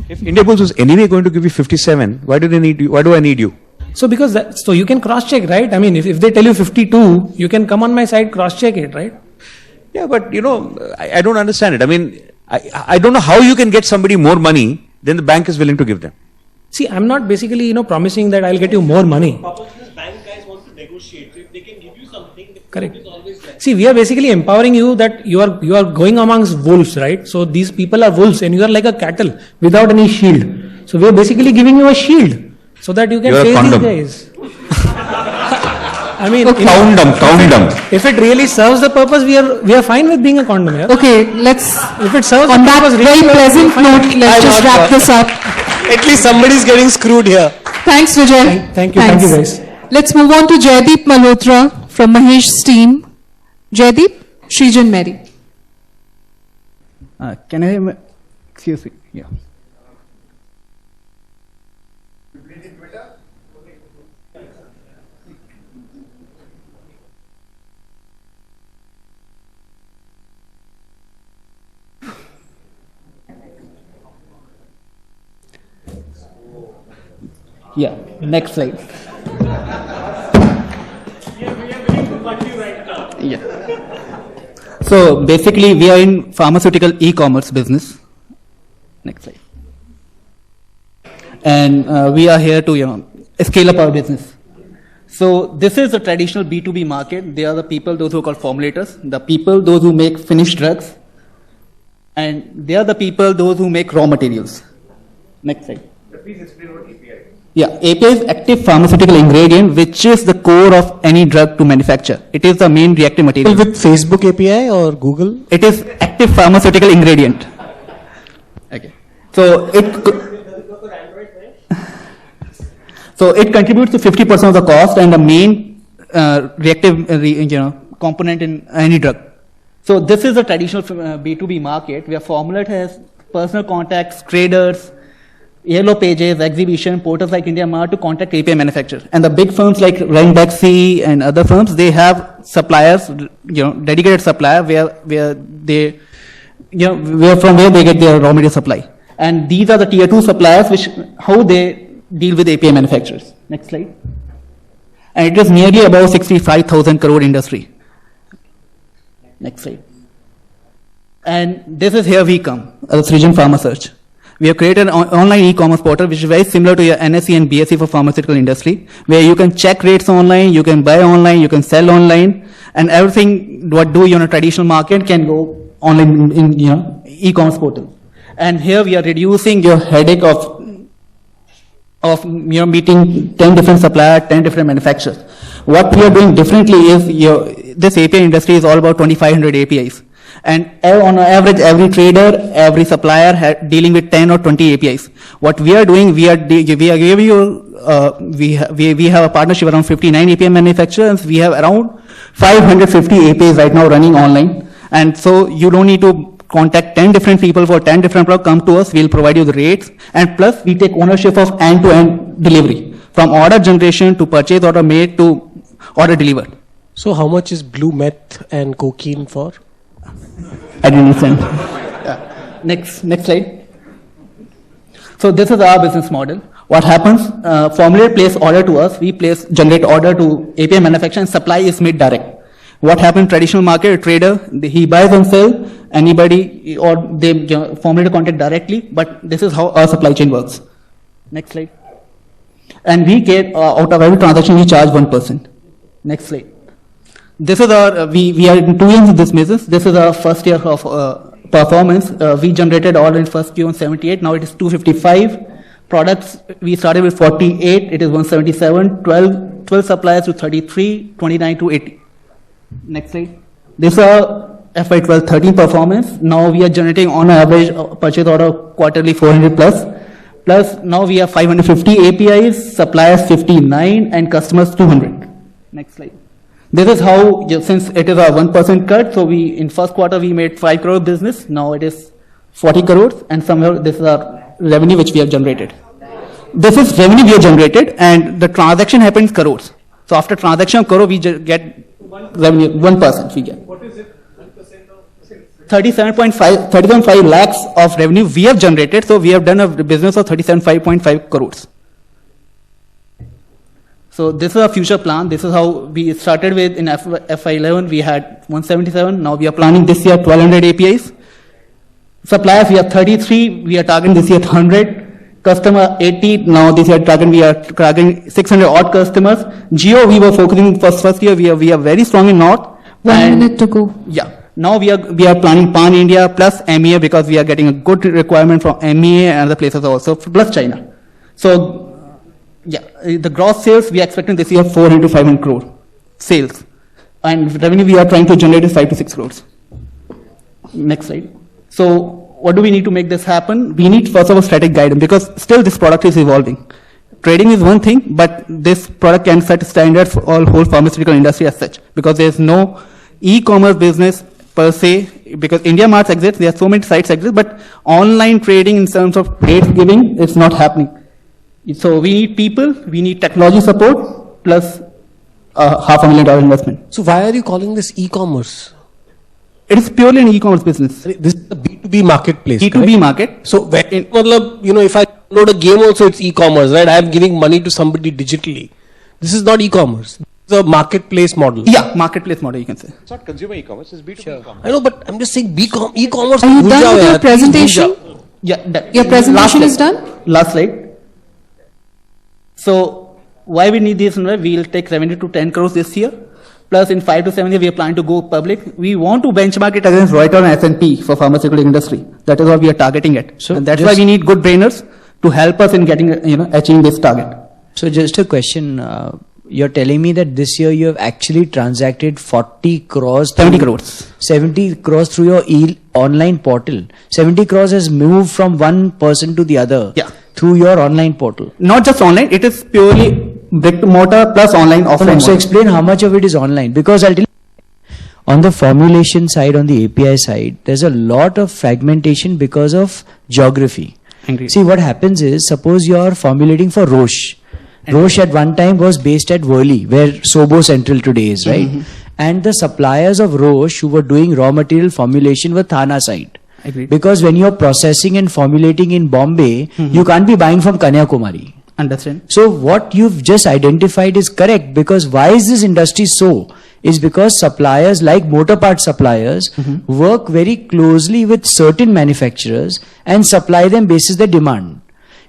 If Indiabulls was anyway going to give you 57, why do they need you? Why do I need you? So so you can cross check, right? I mean, if they tell you 52, you can come on my site, cross check it, right? Yeah, but I don't understand it. I mean, I don't know how you can get somebody more money than the bank is willing to give them. See, I'm not basically, promising that I'll get you more money. Bank guys want to negotiate. So if they can give you something, correct. See, we are basically empowering you that you are going amongst wolves, right? So these people are wolves and you are like a cattle without any shield. So we are basically giving you a shield so that you can face these guys. I mean, condom. If it really serves the purpose, we are fine with being a condom. Yeah? Okay, If it serves on the that purpose, very really pleasant note, let's just wrap this up. At least somebody's getting screwed here. Thanks, Vijay. Thank you guys. Let's move on to Jaideep Malhotra from Mahesh's team. Jaideep, Srijan Mary. Can I, excuse me, yeah. Yeah, next slide. Yeah. So basically, we are in pharmaceutical e-commerce business. Next slide. And we are here to, scale up our business. So this is a traditional B2B market. They are the people, those who are called formulators, the people, those who make finished drugs, and they are the people, those who make raw materials. Next slide. Please explain what API is. Yeah, API is active pharmaceutical ingredient, which is the core of any drug to manufacture. It is the main reactive material. With Facebook API or Google? It is active pharmaceutical ingredient. Okay. So it contributes to 50% of the cost and the main reactive component in any drug. So this is a traditional B2B market where formulate has personal contacts, traders, yellow pages, exhibition, portals like India Mart to contact API manufacturers. And the big firms like Ranbaxy and other firms, they have suppliers, dedicated supplier where they, from where they get their raw material supply. And these are the tier 2 suppliers, how they deal with API manufacturers. Next slide. And it is nearly about 65,000 crore industry. Next slide. And this is here we come, as Srijan Pharma Search. We have created an online e-commerce portal which is very similar to your NSE and BSE for pharmaceutical industry, where you can check rates online, you can buy online, you can sell online, and everything what do you in a traditional market can go online in e-commerce portal. And here we are reducing your headache of meeting 10 different suppliers, 10 different manufacturers. What we are doing differently is this API industry is all about 2,500 APIs. And on average, every trader, every supplier dealing with 10 or 20 APIs. What we are doing, we have a partnership around 59 API manufacturers. We have around 550 APIs right now running online. And so you don't need to contact 10 different people for 10 different products. Come to us, we'll provide you the rates. And plus, we take ownership of end-to-end delivery, from order generation to purchase order made to order delivered. So how much is blue meth and cocaine for? I didn't understand. Next slide. So this is our business model. What happens? Formulate place order to us. We generate order to API manufacturer, and supply is made direct. What happens? Traditional market, a trader, he buys and sells. Anybody or they formulate a contact directly. But this is how our supply chain works. Next slide. And we get out of every transaction we charge 1%. Next slide. This is our, we are in 2 years in this business. This is our first year of performance. We generated order in first Q on 78. Now it is 255 products. We started with 48. It is 177. 12 suppliers to 33. 29 to 80. Next slide. This is our FY 12-13 performance. Now we are generating on average purchase order quarterly 400 plus. Plus now we have 550 APIs, suppliers 59, and customers 200. Next slide. This is how, since it is a 1% cut, so in first quarter we made 5 crore business, now it is 40 crores, and somewhere this is our revenue which we have generated. This is revenue we have generated, and the transaction happens crores. So after transaction of crore, we get revenue, 1% we get. What is it? 37.5 lakhs of revenue we have generated, so we have done a business of 37.5 crores. So this is our future plan. This is how we started with in FY11. We had 177. Now we are planning this year 1,200 APIs. Suppliers, we have 33. We are targeting this year 100. Customer 80. Now this year we are targeting 600 odd customers. Geo, we were focusing first year. We are very strong in North. 1 minute to go. Yeah. Now we are planning Pan India plus MEA, because we are getting a good requirement from MEA and other places also, plus China. So yeah, the gross sales we are expecting this year 400 to 500 crore sales, and revenue we are trying to generate is 5 to 6 crores. Next slide. So what do we need to make this happen? We need first of all static guidance, because still this product is evolving. Trading is one thing, but this product can set standards for whole pharmaceutical industry as such, because there is no e-commerce business per se, because India Mart exists, there are so many sites exist, but online trading in terms of rates giving is not happening. So we need people, we need technology support, plus $500,000 investment. So why are you calling this e-commerce? It is purely an e-commerce business. This is a B2B marketplace. B2B market. So if I download a game also, it's e-commerce, right? I am giving money to somebody digitally. This is not e-commerce. It's a marketplace model. Yeah, marketplace model, you can say. It's not consumer e-commerce, it's B2B e-commerce. I know, but I'm just saying e-commerce. Are you done with your presentation? Yeah. Your presentation is done? Last slide. So, why we need this? We'll take 70 to 10 crores this year. Plus, in 5 to 7 years, we are planning to go public. We want to benchmark it against Reuters and S&P for pharmaceutical industry. That is what we are targeting at. So and that's why we need good brainers to help us in getting, achieving this target. So just a question. You're telling me that this year you have actually transacted 40 crores. 70 crores. 70 crores through your online portal. 70 crores has moved from one person to the other. Yeah. Through your online portal. Not just online, it is purely brick to mortar plus online, offline. So explain how much of it is online, because I'll tell you, on the formulation side, on the API side, there's a lot of fragmentation because of geography. Agree. See, what happens is, suppose you're formulating for Roche. Roche at one time was based at Worli, where Sobo Central today is, right? And the suppliers of Roche who were doing raw material formulation were Thana side. Agreed. Because when you're processing and formulating in Bombay, you can't be buying from Kanyakumari. Understand. So what you've just identified is correct, because why is this industry so? Is because suppliers like motor part suppliers work very closely with certain manufacturers and supply them basis the demand.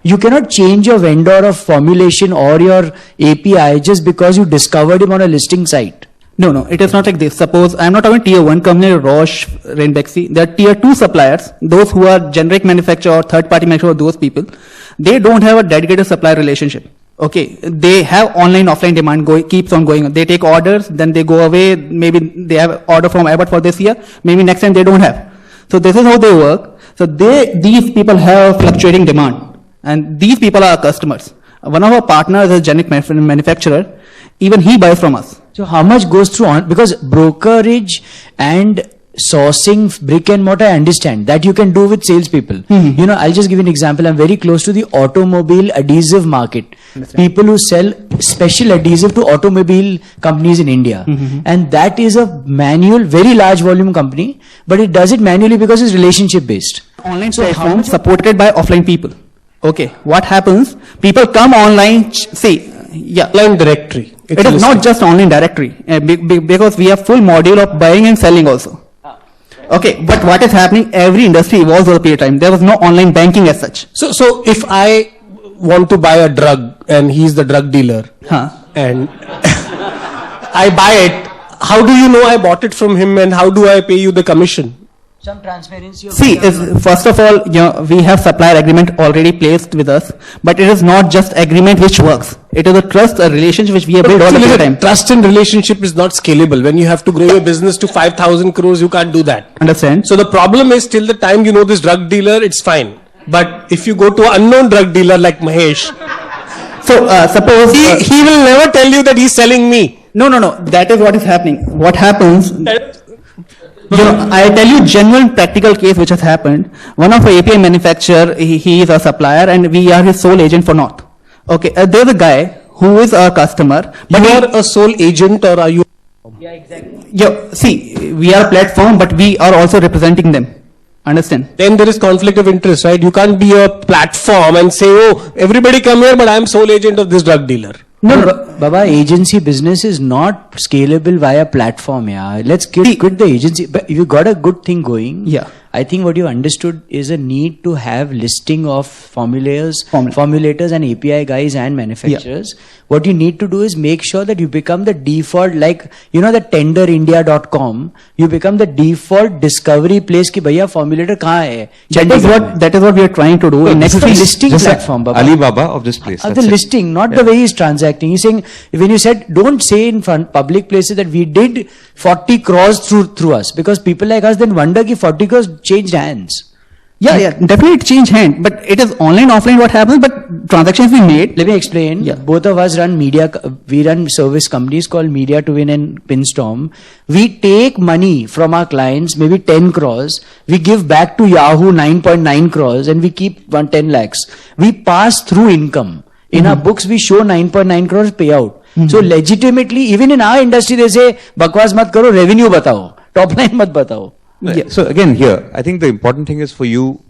You cannot change your vendor of formulation or your API just because you discovered him on a listing site. No, it is not like this. Suppose I'm not talking tier 1 company, Roche, Ranbaxy. There are tier 2 suppliers, those who are generic manufacturer or third party manufacturer, those people. They don't have a dedicated supply relationship. Okay, they have online, offline demand keeps on going. They take orders, then they go away. Maybe they have order from Abbott for this year. Maybe next time they don't have. So this is how they work. So these people have fluctuating demand, and these people are our customers. One of our partners is a generic manufacturer. Even he buys from us. So how much goes through because brokerage and sourcing brick and mortar, I understand that you can do with salespeople. I'll just give you an example. I'm very close to the automobile adhesive market. People who sell special adhesive to automobile companies in India. And that is a manual, very large volume company, but it does it manually because it's relationship based. Online platform supported by offline people. Okay, what happens? People come online, Online directory. It is not just online directory, because we have full module of buying and selling also. Okay, but what is happening? Every industry evolves over a period of time. There was no online banking as such. So if I want to buy a drug and he's the drug dealer, and I buy it, how do you know I bought it from him, and how do I pay you the commission? Some transparency. First of all, we have supplier agreement already placed with us, but it is not just agreement which works. It is a trust, a relationship which we have built all the time. Trust and relationship is not scalable. When you have to grow your business to 5,000 crores, you can't do that. Understand? So the problem is, till the time you know this drug dealer, it's fine. But if you go to an unknown drug dealer like Mahesh, so suppose he will never tell you that he's selling me. No. That is what is happening. What happens? I tell you genuine practical case which has happened. One of our API manufacturer, he is a supplier and we are his sole agent for North. Okay, there's a guy who is our customer. But you are a sole agent, or are you? Yeah, exactly. See, we are a platform, but we are also representing them. Understand? Then there is conflict of interest, right? You can't be a platform and say, oh, everybody come here, but I am sole agent of this drug dealer. No, Baba, agency business is not scalable via platform. Let's quit the agency. But if you got a good thing going, I think what you understood is a need to have listing of formulators and API guys and manufacturers. What you need to do is make sure that you become the default, like, the tenderindia.com, you become the default discovery place ki bhaiya formulator kahan hai. That is what we are trying to do. Next listing platform, Baba. Alibaba of this place. The listing, not the way he's transacting. He's saying, when you said, don't say in front public places that we did 40 crores through us, because people like us then wonder ki 40 crores changed hands. Yeah, definitely it changed hand, but it is online, offline what happens, but transactions we made. Let me explain. Both of us run we run service companies called Media to Win and Pinstorm. We take money from our clients, maybe 10 crores. We give back to Yahoo 9.9 crores and we keep 10 lakhs. We pass through income. In our books, we show 9.9 crores payout. So legitimately, even in our industry, they say, bakwas mat karo, revenue batao. Top line mat batao. So again here, I think the important thing is for you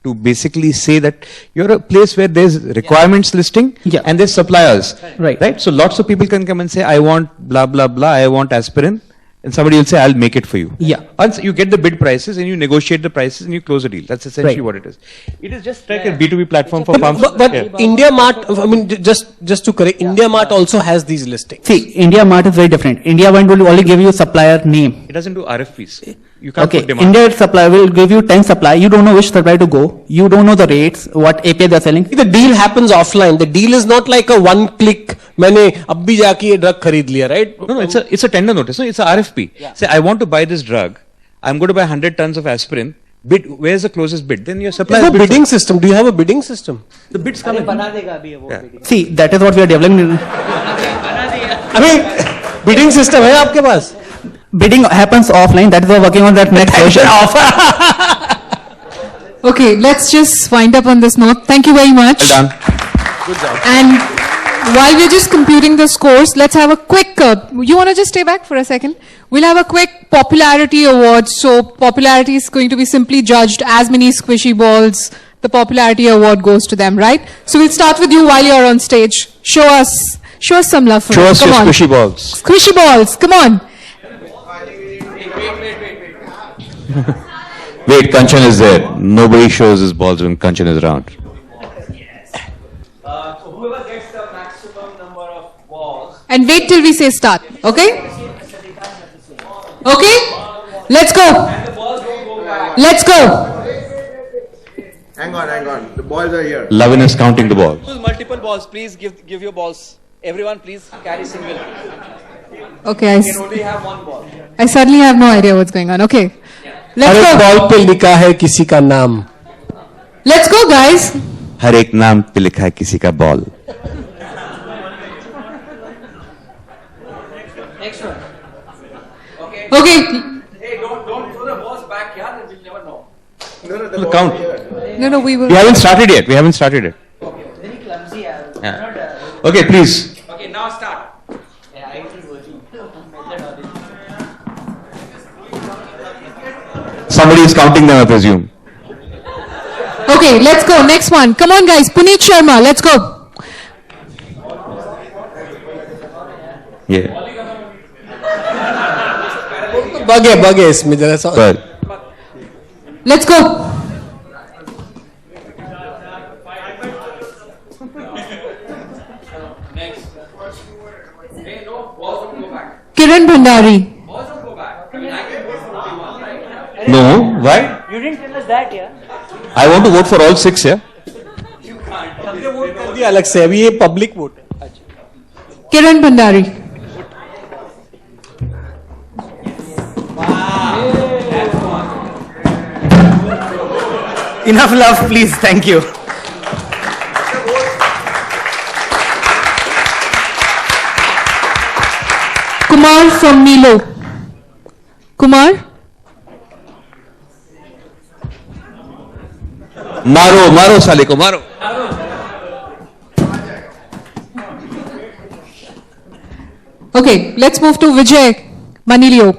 to basically say that you're a place where there's requirements listing and there's suppliers. Right. So lots of people can come and say, I want blah, blah, blah, I want aspirin. And somebody will say, I'll make it for you. Yeah. Once you get the bid prices and you negotiate the prices and you close a deal. That's essentially what it is. It is just like a B2B platform for farms. But India Mart, I mean, just to correct, India Mart also has these listings. See, India Mart is very different. India Mart will only give you supplier name. It doesn't do RFPs. You can't put demand. India supplier will give you 10 supply. You don't know which supplier to go. You don't know the rates, what API they're selling. The deal happens offline. The deal is not like a one-click. मैंने अब भी जाके ये drug खरीद लिया, right? No, it's a tender notice. No, it's a RFP. Say, I want to buy this drug. I'm going to buy 100 tons of aspirin. Bid. Where's the closest bid? Then your supplier. There's no bidding system. Do you have a bidding system? The bids come in. See, that is what we are developing. I mean, bidding system है आपके पास? Bidding happens offline. That is why we're working on that next version. Okay, let's just wind up on this note. Thank you very much. Well done. Good job. And while we're just computing the scores, let's have a quick, you want to just stay back for a second? We'll have a quick popularity award. So popularity is going to be simply judged as many squishy balls. The popularity award goes to them, right? So we'll start with you while you're on stage. Show us some love for Show us Come your on. squishy balls. Squishy balls, come on. Wait, Kanchan is there. Nobody shows his balls when Kanchan is around. Whoever gets the maximum number of balls. And wait till we say start, okay? Okay? Let's go. And the balls don't go back. Let's go. Hang on. The balls are here. Lavin is counting the balls. Multiple balls. Please give your balls. Everyone, please carry single. Okay, You can only have one ball. I suddenly have no idea what's going on. Okay. Let's हर एक go. Ball पे लिखा है किसी का नाम. Let's go, guys. हर एक नाम पे लिखा है किसी का ball. Next one. Okay. Okay. Hey, don't throw the balls back, yeah. We'll never know. No, count. No, we will. We haven't started yet. Very clumsy. Yeah. Okay, please. Okay, now start. Somebody is counting them, I presume. Okay, let's go. Next one. Come on, guys. Puneet Sharma. Let's go. Yeah. Bug है इसमें जरा सा. But Let's go. Next. Hey, no, balls don't go back. Kiran Bhandari. Balls don't go back. I mean, I can go for only one, right? no, why? You didn't tell us that, yeah? I want to vote for all six, yeah? You can't. हमने vote कर दिया अलग से. अभी ये public vote है. Kiran Bhandari. Enough love, please. Thank you. Kumar from Milo. Kumar. मारो साले को मारो. Okay, let's move to Vijay Manilio.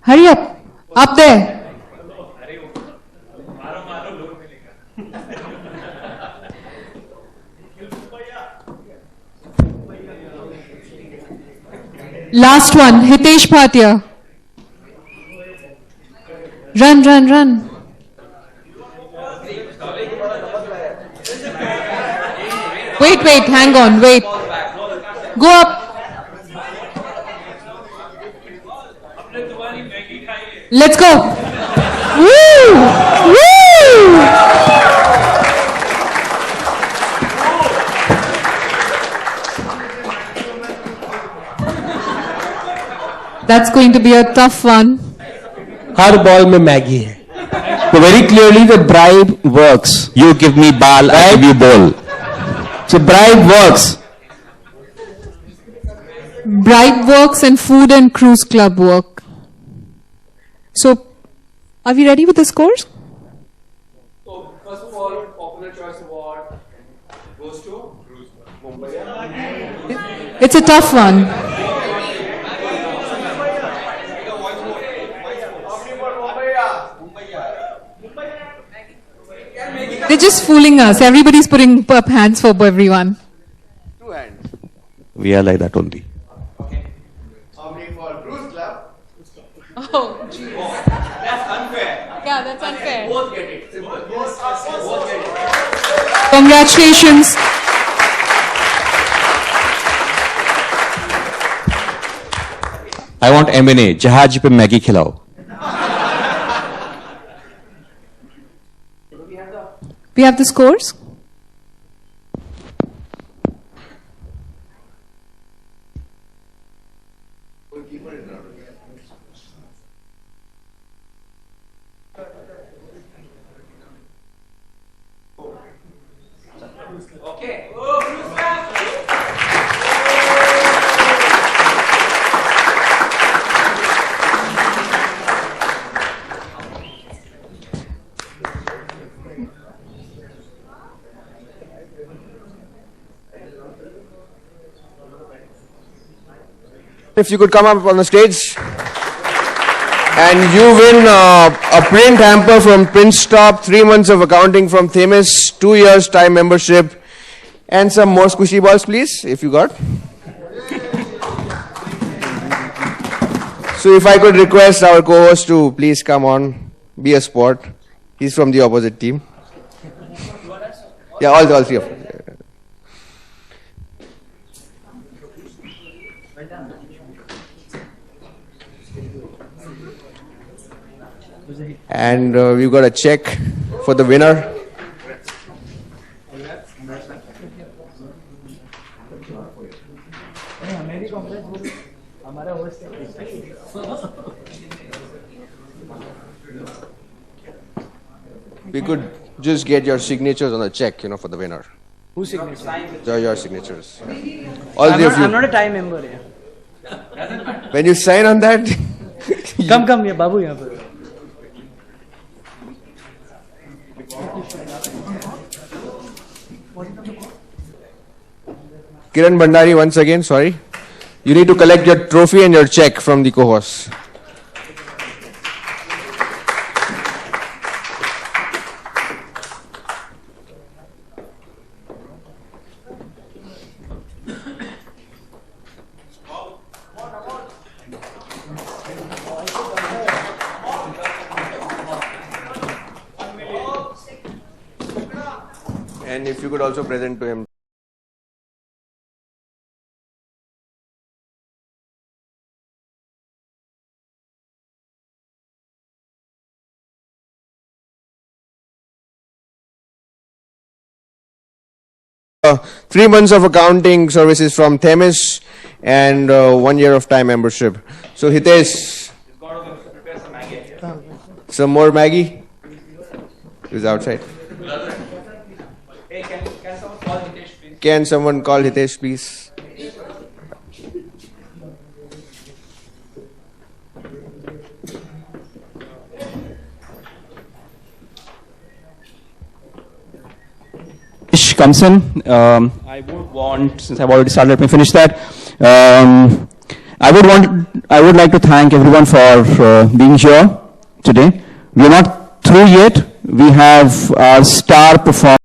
Hurry up. Up there. Last one, Hitesh Bhatia. Run. Wait, hang on, wait. Go up. Let's go. Woo! Woo! That's going to be a tough one. Her ball में Maggi है. So very clearly the bribe works. You give me ball, I give you ball. So bribe works. Bribe works and food and cruise club work. So, are we ready with the scores? So, first of all, Popular Choice Award goes to Mumbai. It's a tough one. They're just fooling us. Everybody's putting up hands for everyone. We are like that only. Oh, jeez. That's unfair. Yeah, that's unfair. Both get it. Simple. Both get it. Congratulations. I want M&A. जहाज पे Maggi खिलाओ. We have the scores. Okay. If you could come up on the stage. And you win a print hamper from Print Stop, 3 months of accounting from Themis, 2 years time membership, and some more squishy balls, please, if you got. So if I could request our co-host to please come on, be a sport. He's from the opposite team. Yeah, all three of them. And we've got a check for the winner. We could just get your signatures on the check, for the winner. Whose signature? Your signatures. Yeah. All three of you. I'm not a time member here. When you sign on that, Come, yeah, Babu, yahan par. Kiran Bhandari, once again, sorry. You need to collect your trophy and your check from the co-host. And if you could also present to him. Three months of accounting services from Themis and 1 year of time membership. So Hitesh, some more Maggie? Who's outside? Hey, can someone call Hitesh, please? Can someone call Hitesh, please? Comes in. I would want, since I've already started, let me finish that. I would like to thank everyone for being here today. We're not through yet. We have our star performer.